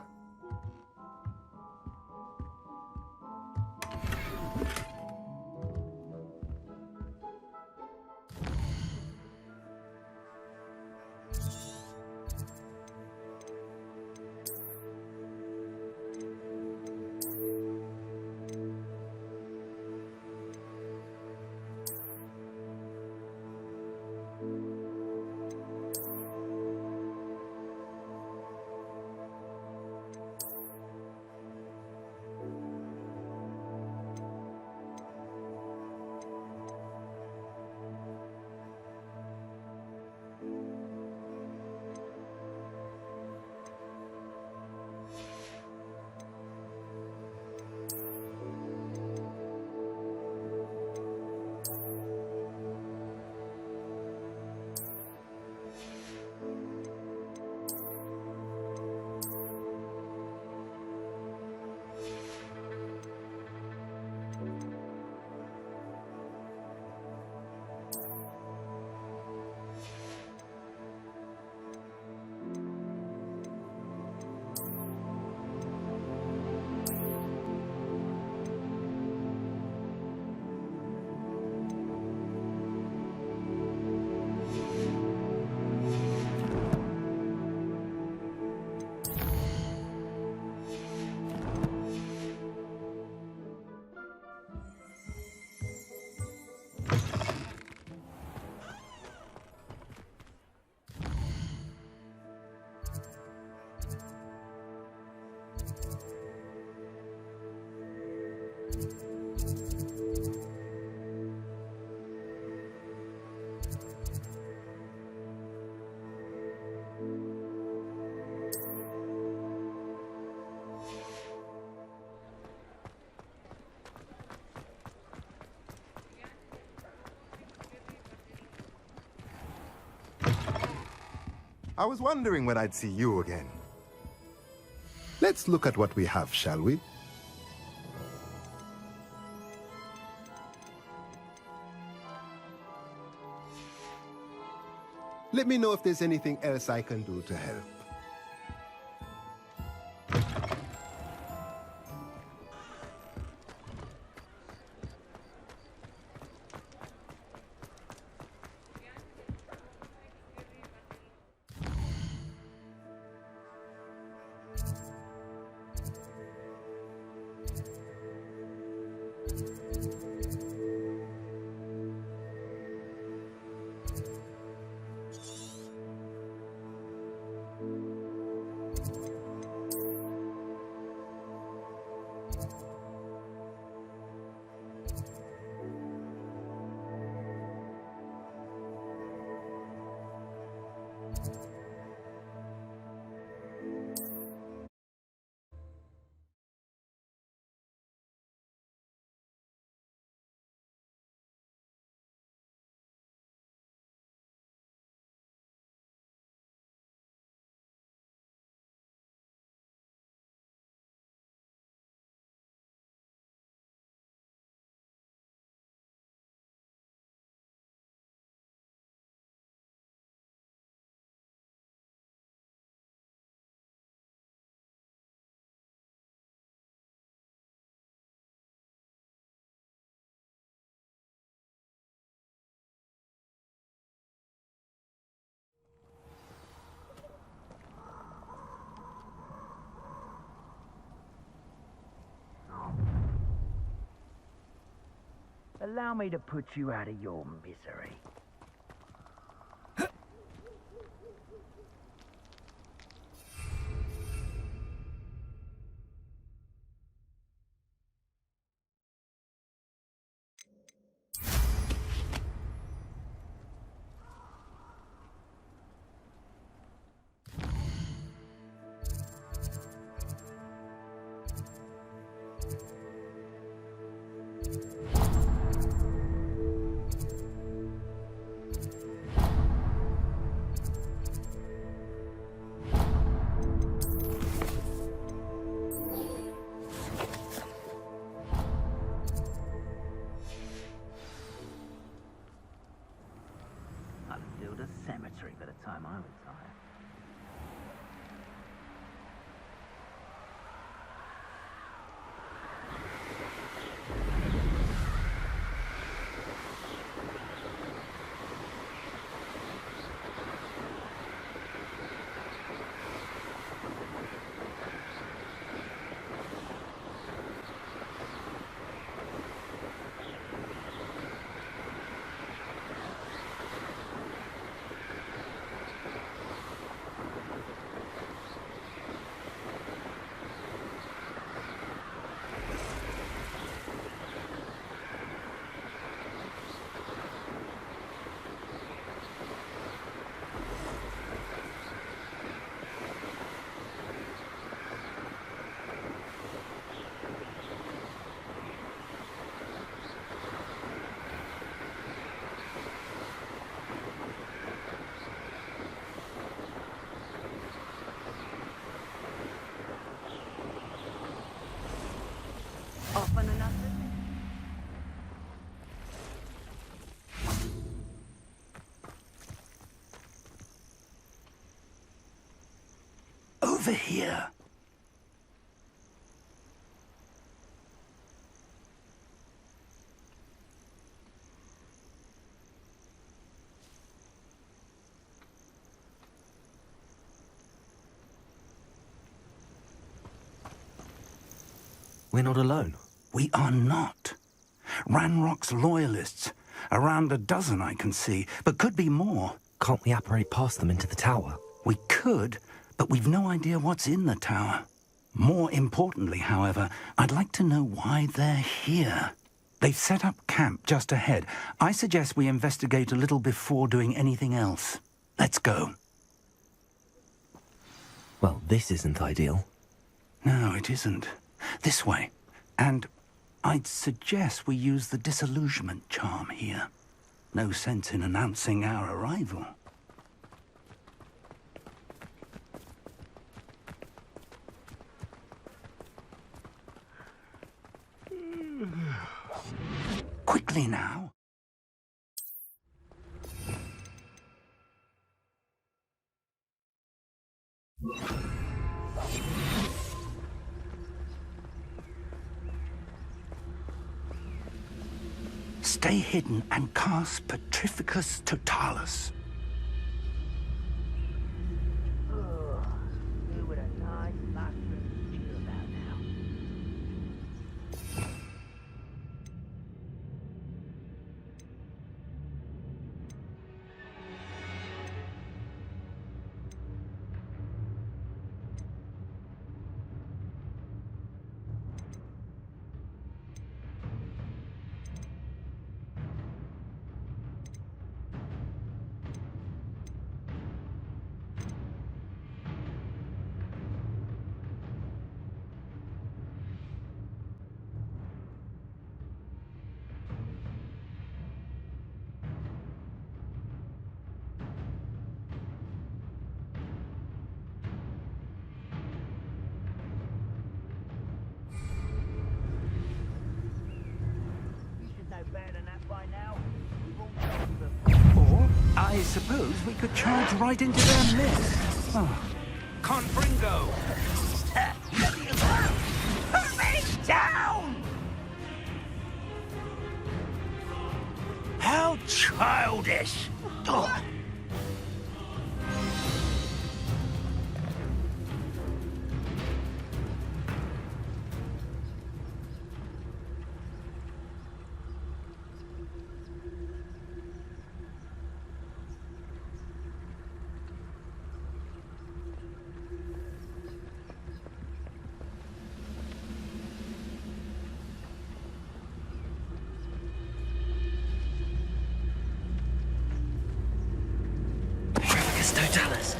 I was wondering when I'd see you again. Let's look at what we have, shall we? Let me know if there's anything else I can do to help. Allow me to put you out of your misery. Cemetery by the time I retire. Often enough. Over here. We're not alone. We are not. Ranrock's loyalists. Around a dozen I can see, but could be more. Can't we apparate past them into the tower? We could, but we've no idea what's in the tower. More importantly, however, I'd like to know why they're here. They've set up camp just ahead. I suggest we investigate a little before doing anything else. Let's go. Well, this isn't ideal. No, it isn't. This way. And I'd suggest we use the disillusionment charm here. No sense in announcing our arrival. Quickly now. Stay hidden and cast Petrificus Totalis. Or, I suppose we could charge right into their midst. Oh. Confringo! Put me down! How childish! Ugh. Totalis.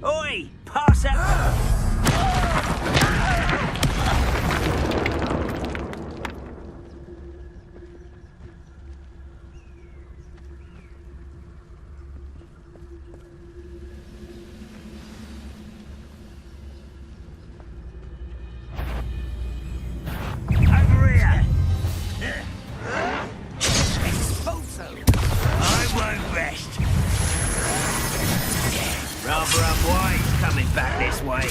Oi! Pass out! Over here! I won't rest. Rather unwise coming back this way.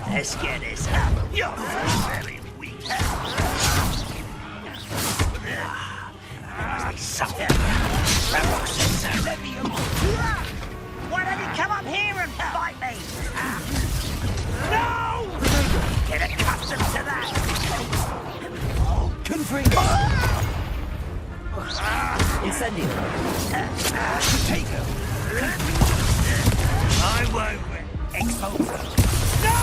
Let's get this up. You're very weak. Must be something. Why don't you come up here and fight me? No! Get accustomed to that. Confringo! Incendio! Potato! I won't expose her. No!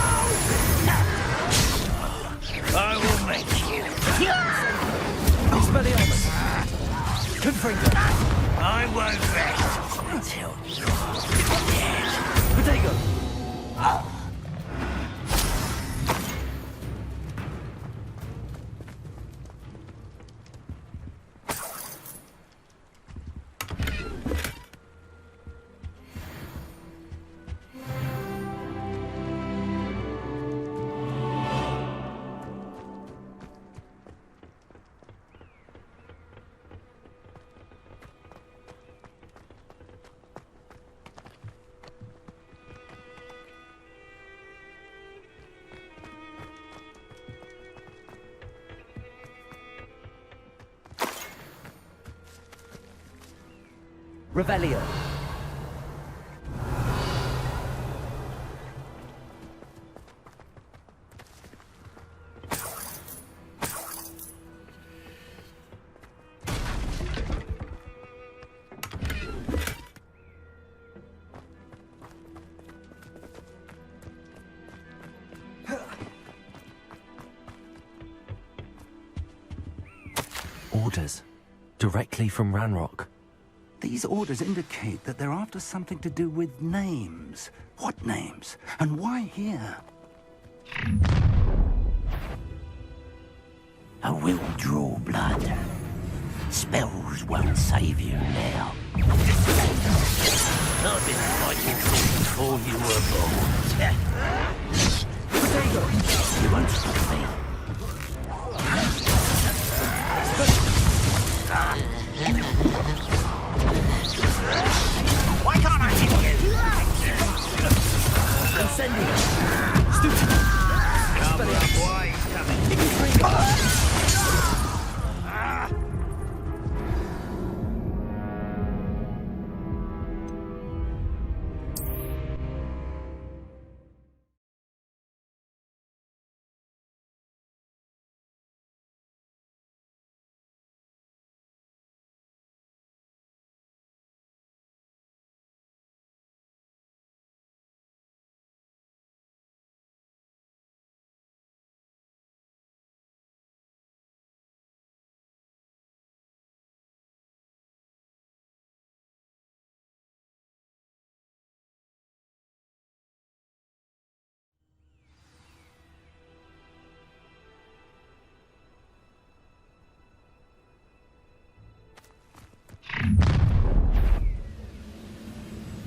I will make you. Expelliarmus! Confringo! I won't rest until you're dead. Potato! Revelio. Orders. Directly from Ranrock. These orders indicate that they're after something to do with names. What names? And why here? I will draw blood. Spells won't save you now. I've been fighting since before you were born. You won't stop me. Why can't I hit you? Incendio. Stupid. Come on, boy.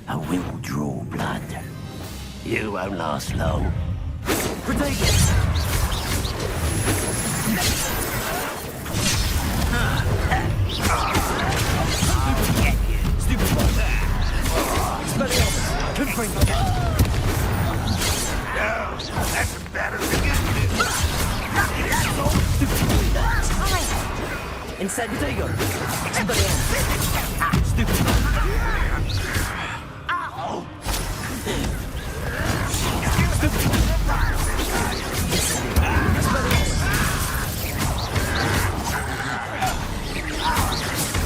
I will draw blood. You won't last long. Protect it! Stupid boy. Expelliarmus! Confring! No, that's embarrassing, isn't it? Incendio! Expelliarmus! Stupid boy.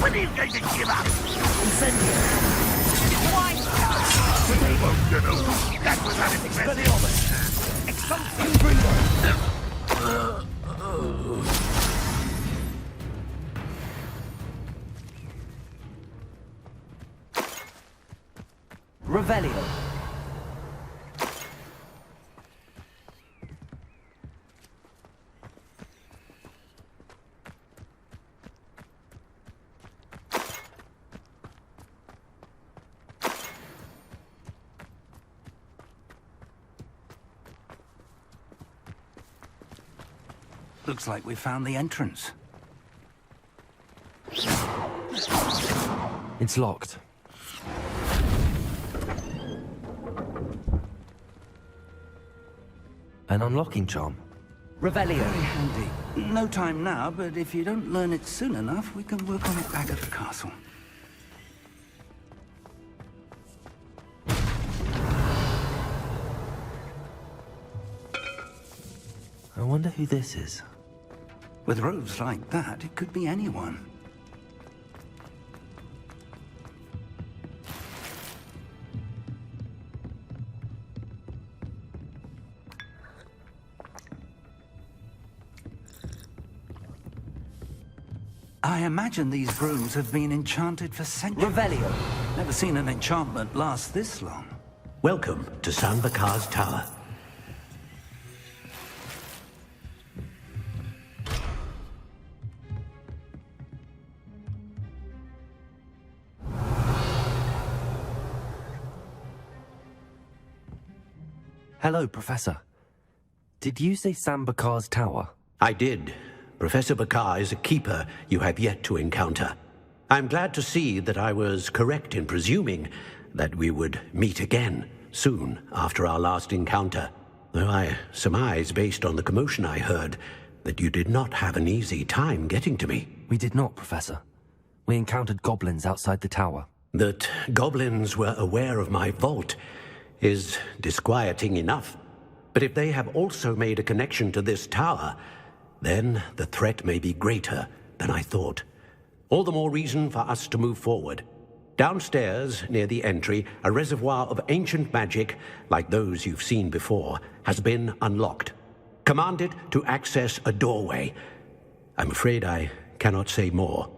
When are you going to give up? Incendio! Why? That was unexpected. Revelio. Looks like we found the entrance. It's locked. An unlocking charm. Revelio. Very handy. No time now, but if you don't learn it soon enough, we can work on it back at the castle. I wonder who this is. With robes like that, it could be anyone. I imagine these brooms have been enchanted for centuries. Revelio. Never seen an enchantment last this long. Welcome to San Bakar's Tower. Hello, Professor. Did you say San Bakar's Tower? I did. Professor Bakar is a keeper you have yet to encounter. I'm glad to see that I was correct in presuming that we would meet again soon after our last encounter, though I surmise, based on the commotion I heard, that you did not have an easy time getting to me. We did not, Professor. We encountered goblins outside the tower. That goblins were aware of my vault is disquieting enough. But if they have also made a connection to this tower, then the threat may be greater than I thought. All the more reason for us to move forward. Downstairs, near the entry, a reservoir of ancient magic, like those you've seen before, has been unlocked. Commanded to access a doorway. I'm afraid I cannot say more.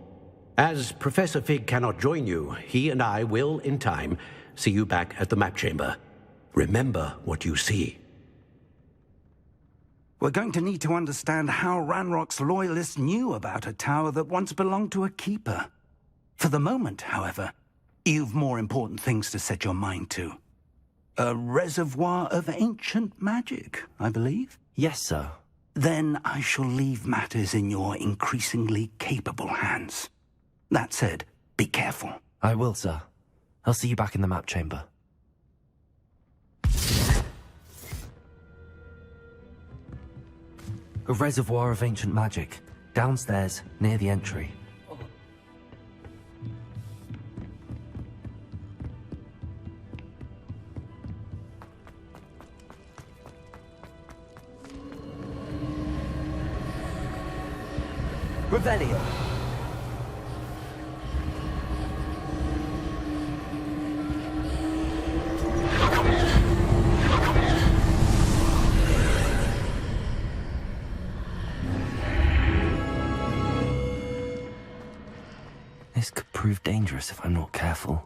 As Professor Fig cannot join you, he and I will, in time, see you back at the map chamber. Remember what you see. We're going to need to understand how Ranrock's loyalists knew about a tower that once belonged to a keeper. For the moment, however, you've more important things to set your mind to. A reservoir of ancient magic, I believe? Yes, sir. Then I shall leave matters in your increasingly capable hands. That said, be careful. I will, sir. I'll see you back in the map chamber. A reservoir of ancient magic. Downstairs, near the entry. Revelio. This could prove dangerous if I'm not careful.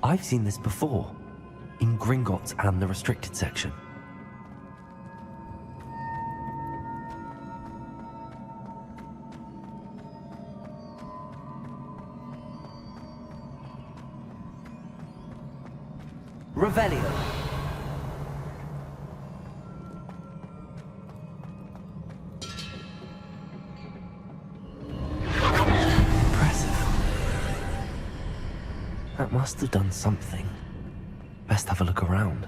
I've seen this before, in Gringotts and the restricted section. Revelio. That must have done something. Best have a look around.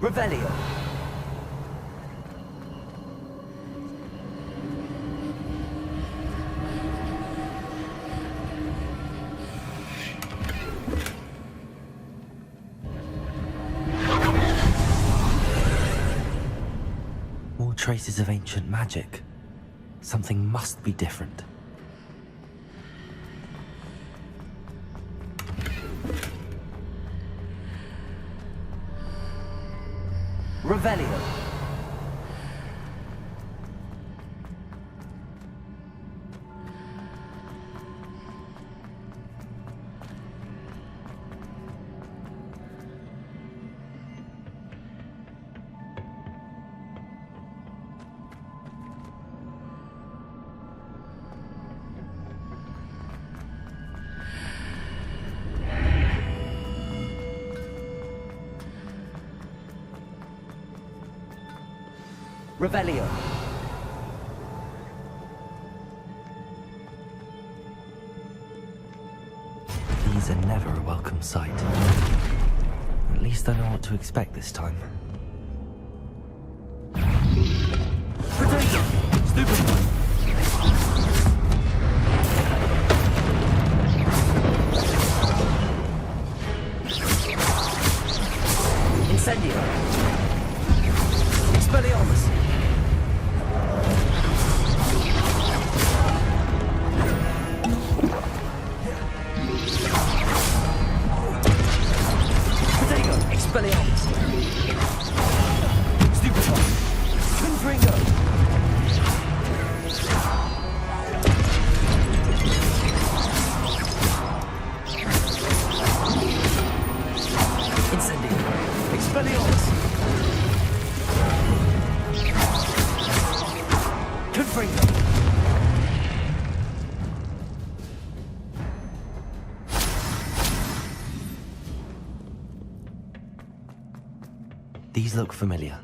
Revelio. Traces of ancient magic. Something must be different. Revelio. Revelio. These are never a welcome sight. At least I know what to expect this time. Potato! Stupid! Incendio! Expelliarmus! Expelliarmus! Stupefy! Confringo! Incendio! Expelliarmus! Confringo! These look familiar.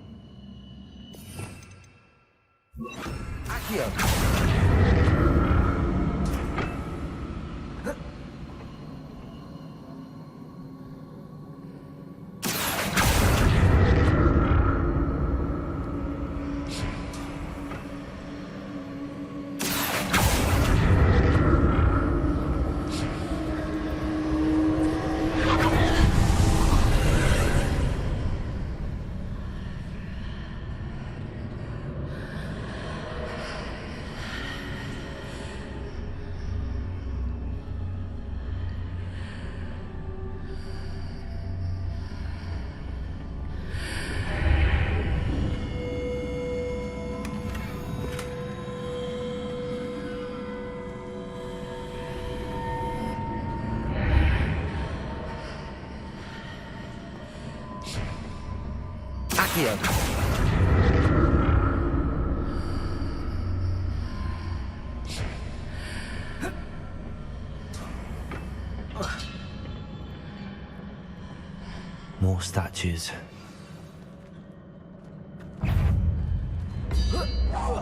More statues.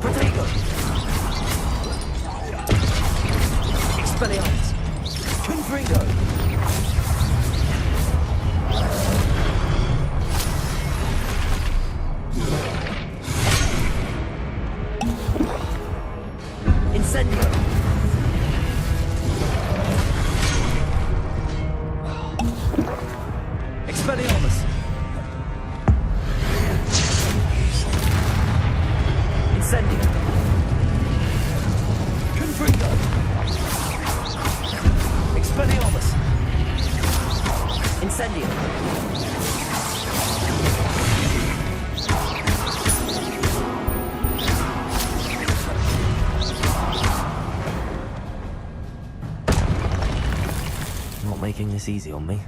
Potato! Expelliarmus! Confringo! Incendio! Expelliarmus! Incendio! Confringo! Expelliarmus! Incendio! Not making this easy on me.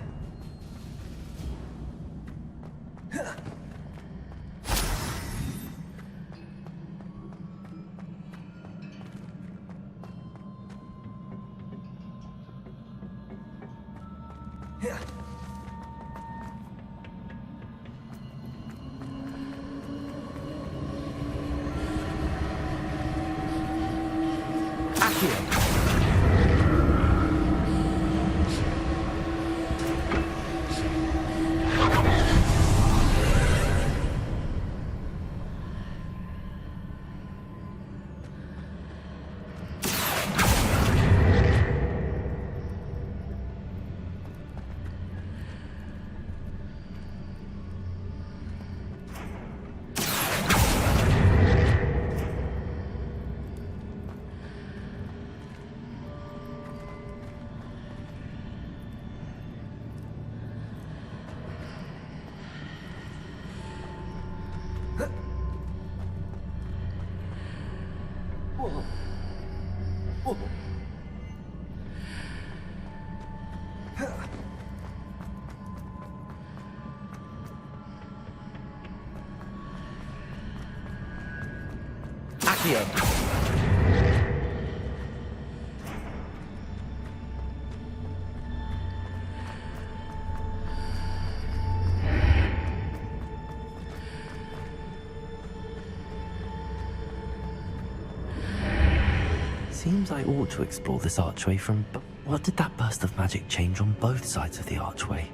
Seems I ought to explore this archway from... But what did that burst of magic change on both sides of the archway?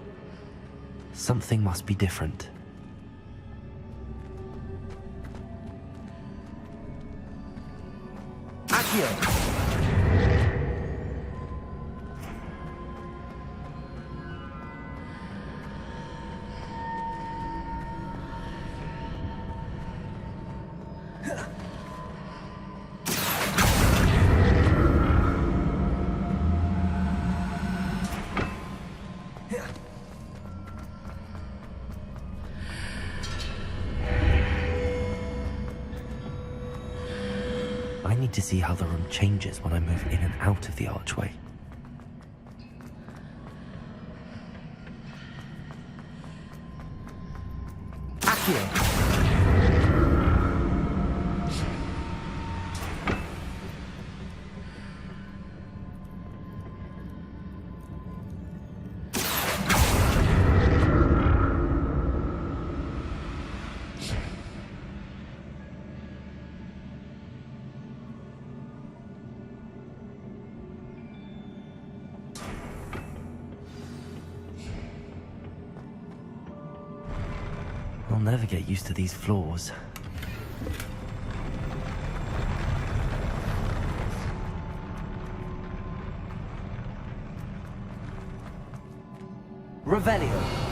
Something must be different. Accio! I need to see how the room changes when I move in and out of the archway. Accio! I'll never get used to these floors. Revelio.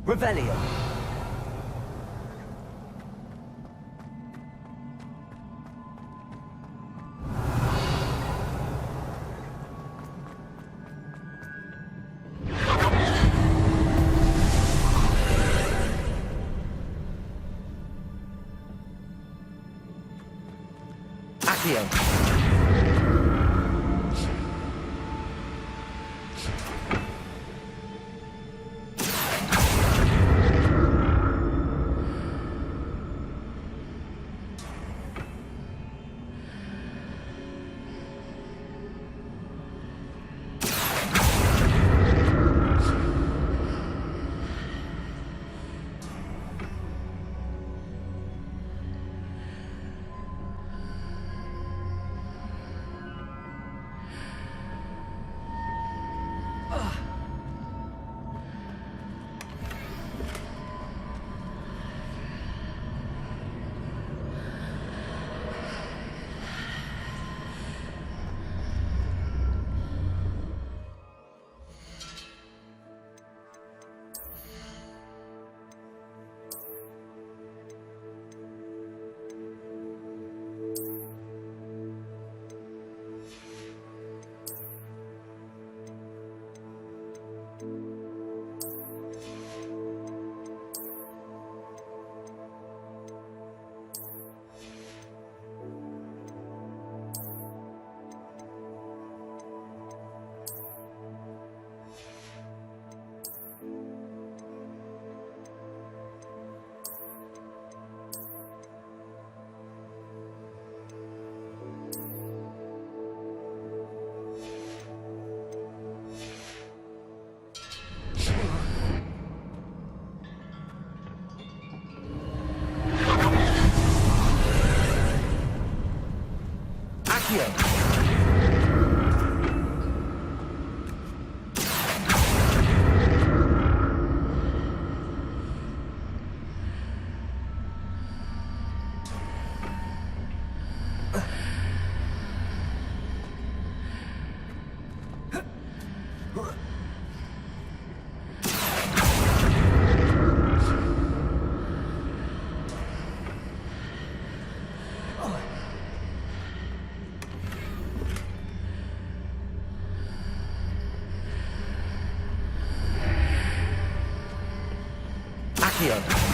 Revelio. Accio. Accio.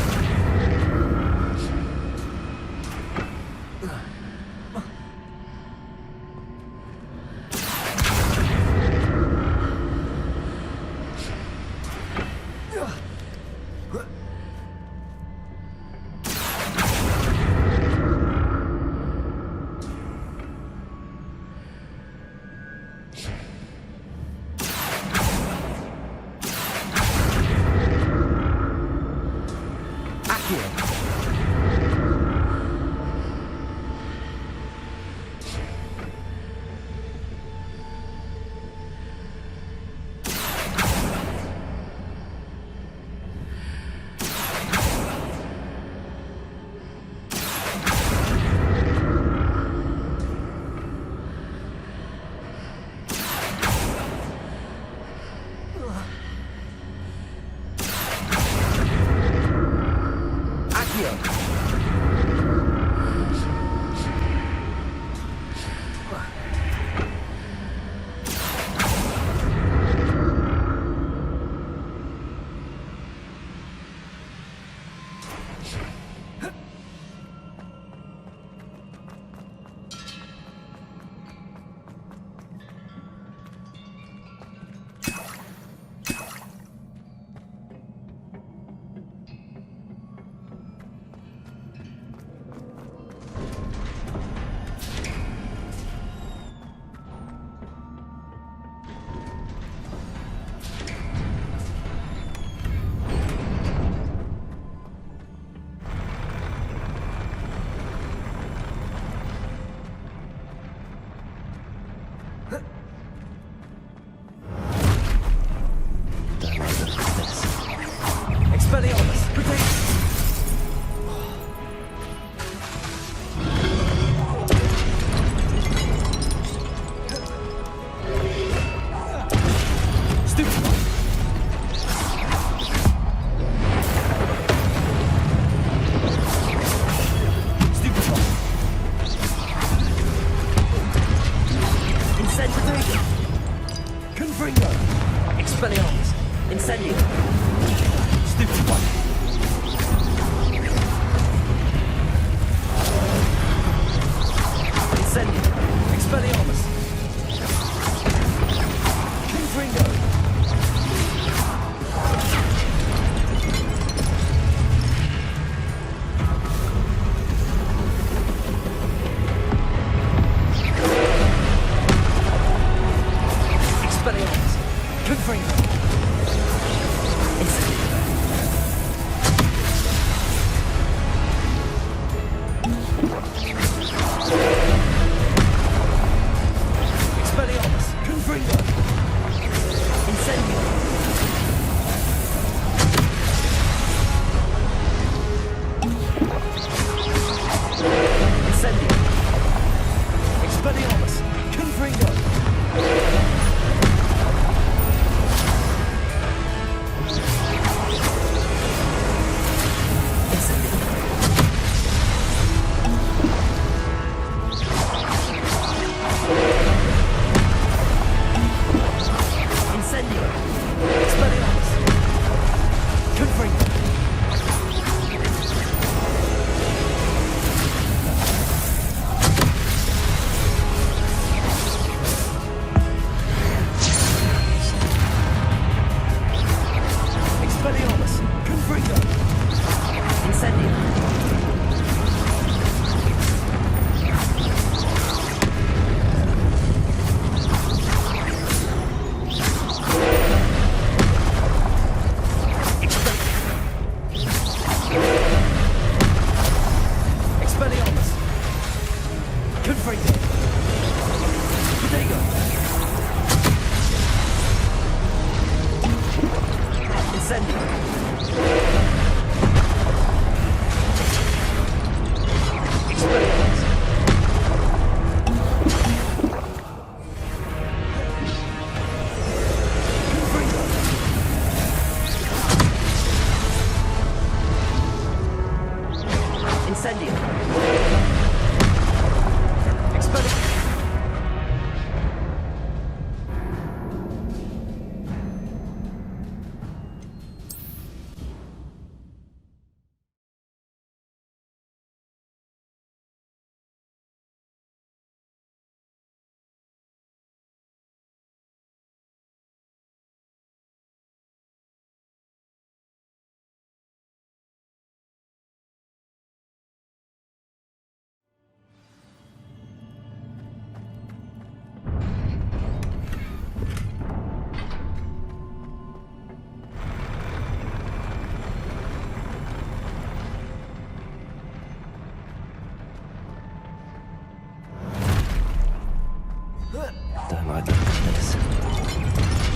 don't like the look of this.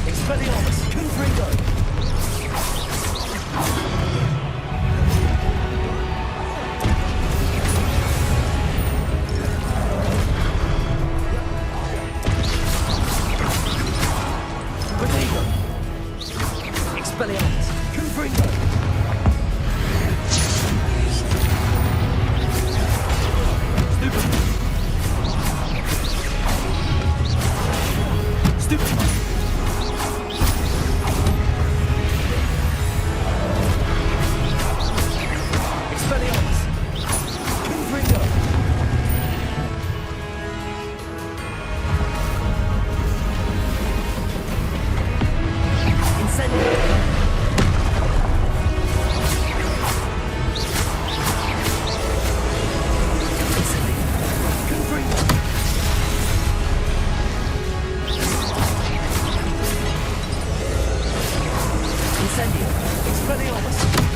Expelliarmus, Confringo! Protego! Expelliarmus, Confringo! Stupid! Expelliarmus!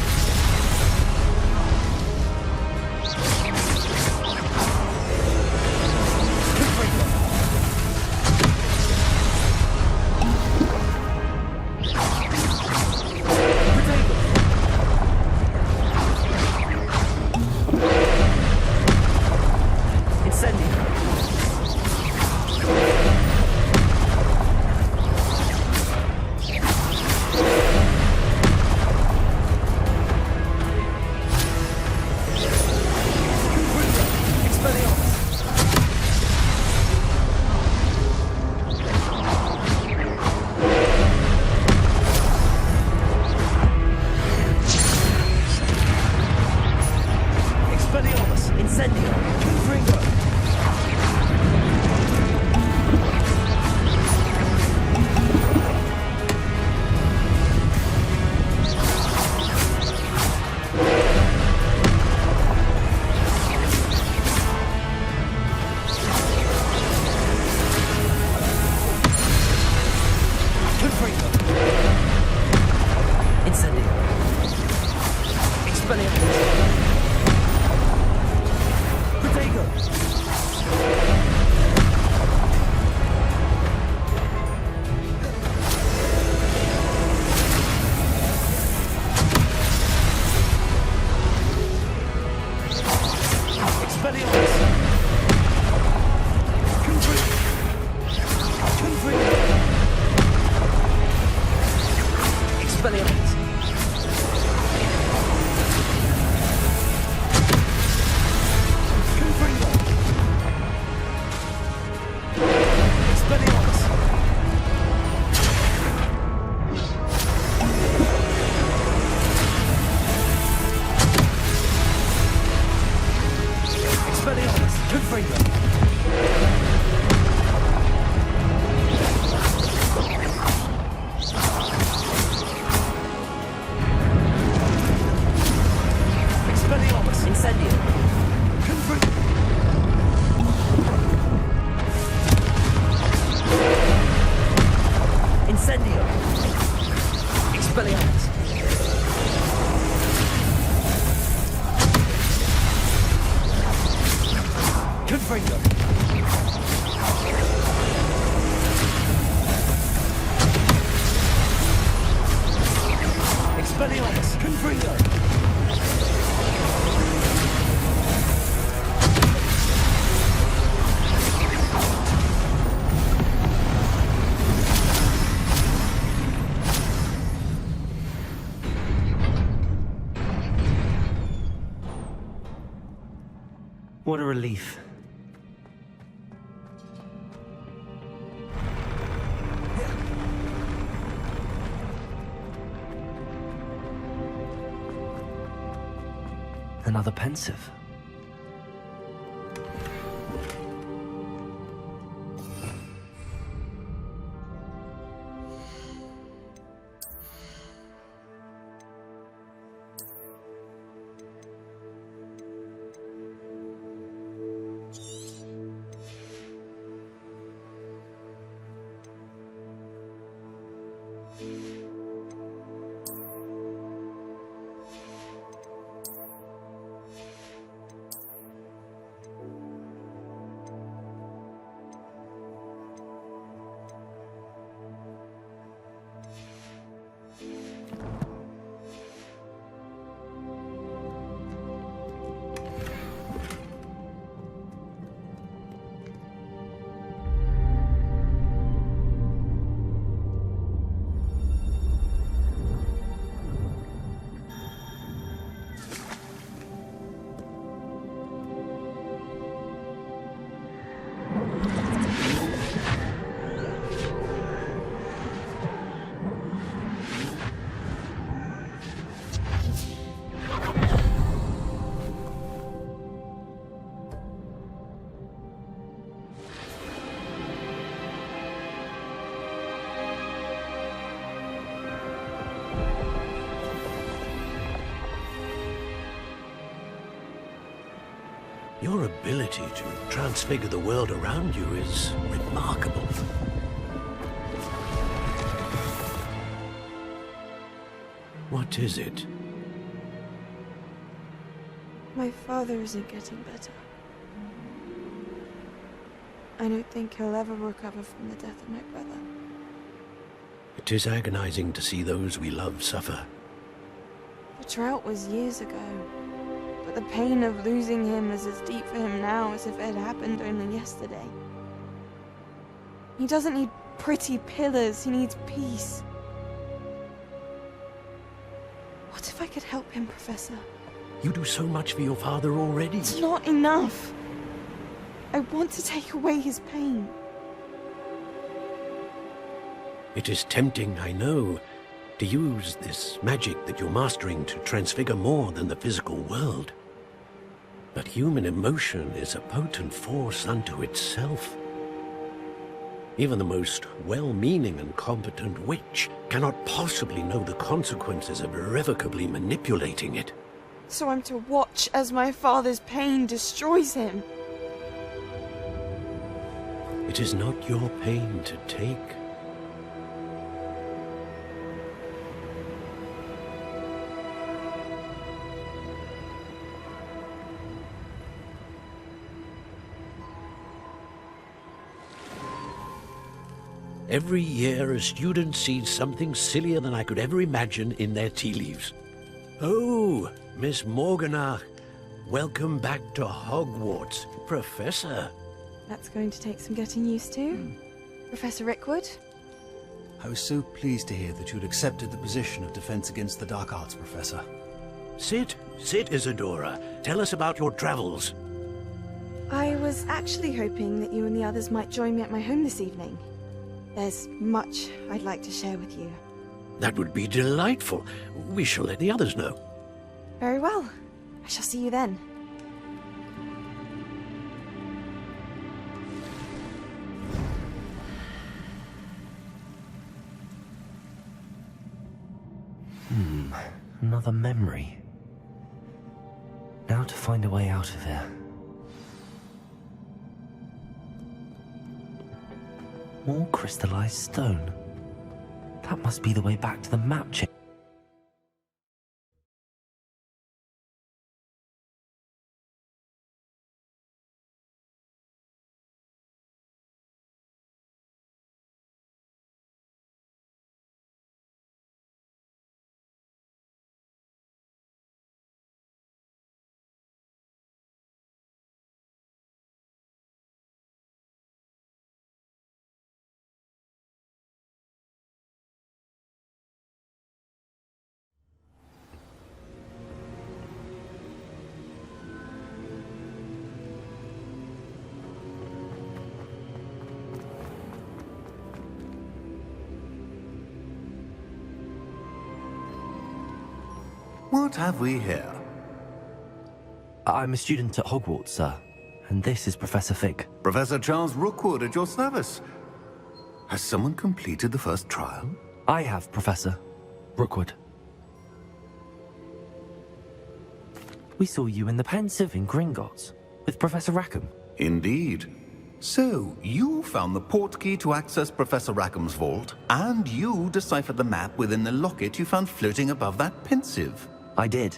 Confringo! Incendio! What a relief. Another pensive. Your ability to transfigure the world around you is remarkable. What is it? My father isn't getting better. I don't think he'll ever recover from the death of my brother. It is agonizing to see those we love suffer. The drought was years ago, but the pain of losing him is as deep for him now as if it had happened only yesterday. He doesn't need pretty pillars, he needs peace. What if I could help him, Professor? You do so much for your father already. It's not enough. I want to take away his pain. It is tempting, I know, to use this magic that you're mastering to transfigure more than the physical world. But human emotion is a potent force unto itself. Even the most well-meaning and competent witch cannot possibly know the consequences of irrevocably manipulating it. So I'm to watch as my father's pain destroys him. It is not your pain to take. Every year, a student sees something sillier than I could ever imagine in their tea leaves. Oh, Miss Morganach, welcome back to Hogwarts, Professor. That's going to take some getting used to. Professor Rickwood? I was so pleased to hear that you'd accepted the position of Defense Against the Dark Arts, Professor. Sit, Isadora. Tell us about your travels. I was actually hoping that you and the others might join me at my home this evening. There's much I'd like to share with you. That would be delightful. We shall let the others know. Very well. I shall see you then. Another memory. Now to find a way out of here. More crystallized stone. That must be the way back to the map chip. What have we here? I'm a student at Hogwarts, sir. And this is Professor Fig. Professor Charles Rookwood at your service. Has someone completed the first trial? I have, Professor Rookwood. We saw you in the Pensive in Gringotts with Professor Rackham. Indeed. So, you found the portkey to access Professor Rackham's vault, and you deciphered the map within the locket you found floating above that Pensive. I did.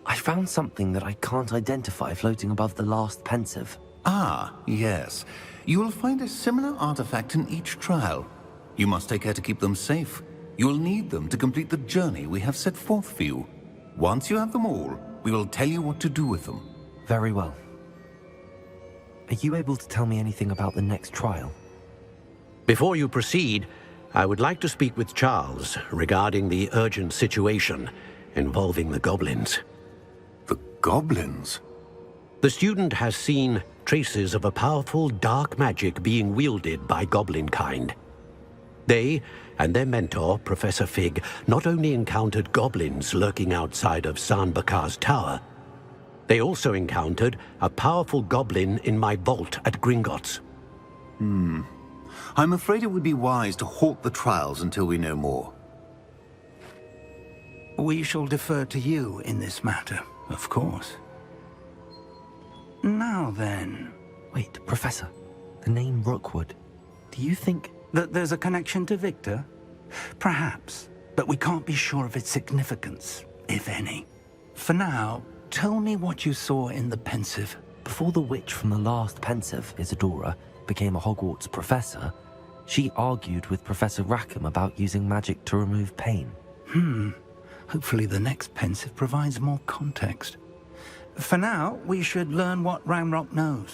I found something that I can't identify floating above the last Pensive. Ah, yes. You will find a similar artifact in each trial. You must take care to keep them safe. You will need them to complete the journey we have set forth for you. Once you have them all, we will tell you what to do with them. Very well. Are you able to tell me anything about the next trial? Before you proceed, I would like to speak with Charles regarding the urgent situation involving the goblins. The goblins? The student has seen traces of a powerful dark magic being wielded by goblin kind. They and their mentor, Professor Fig, not only encountered goblins lurking outside of San Bakar's tower, they also encountered a powerful goblin in my vault at Gringotts. I'm afraid it would be wise to halt the trials until we know more. We shall defer to you in this matter, of course. Now then... Wait, Professor. The name Rookwood. Do you think... that there's a connection to Victor? Perhaps, but we can't be sure of its significance, if any. For now, tell me what you saw in the pensive. Before the witch from the last pensive, Isadora, became a Hogwarts professor, she argued with Professor Rackham about using magic to remove pain. Hopefully the next pensive provides more context. For now, we should learn what Ranrock knows.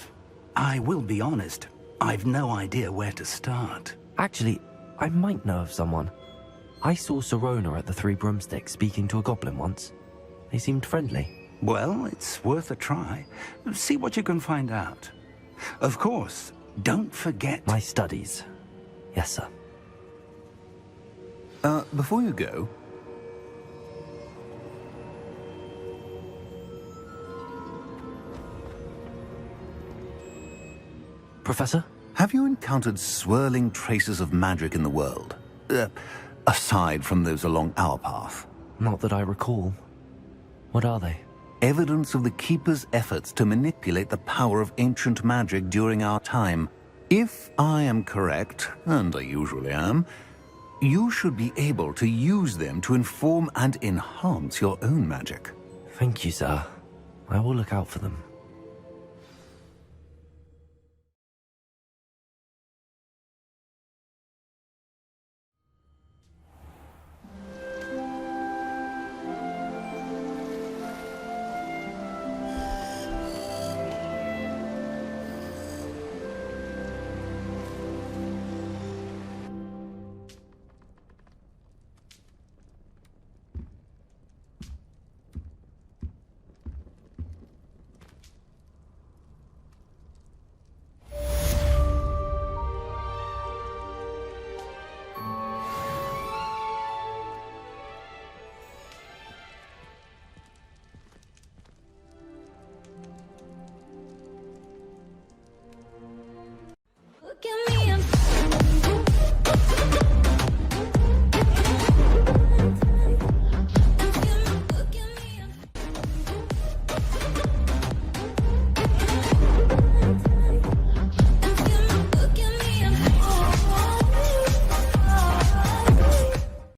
I will be honest, I've no idea where to start. Actually, I might know of someone. I saw Sirona at the Three Broomsticks speaking to a goblin once. They seemed friendly. Well, it's worth a try. See what you can find out. Of course, don't forget... my studies. Yes, sir. Before you go... Professor? Have you encountered swirling traces of magic in the world? Aside from those along our path? Not that I recall. What are they? Evidence of the Keeper's efforts to manipulate the power of ancient magic during our time. If I am correct, and I usually am, you should be able to use them to inform and enhance your own magic. Thank you, sir. I will look out for them.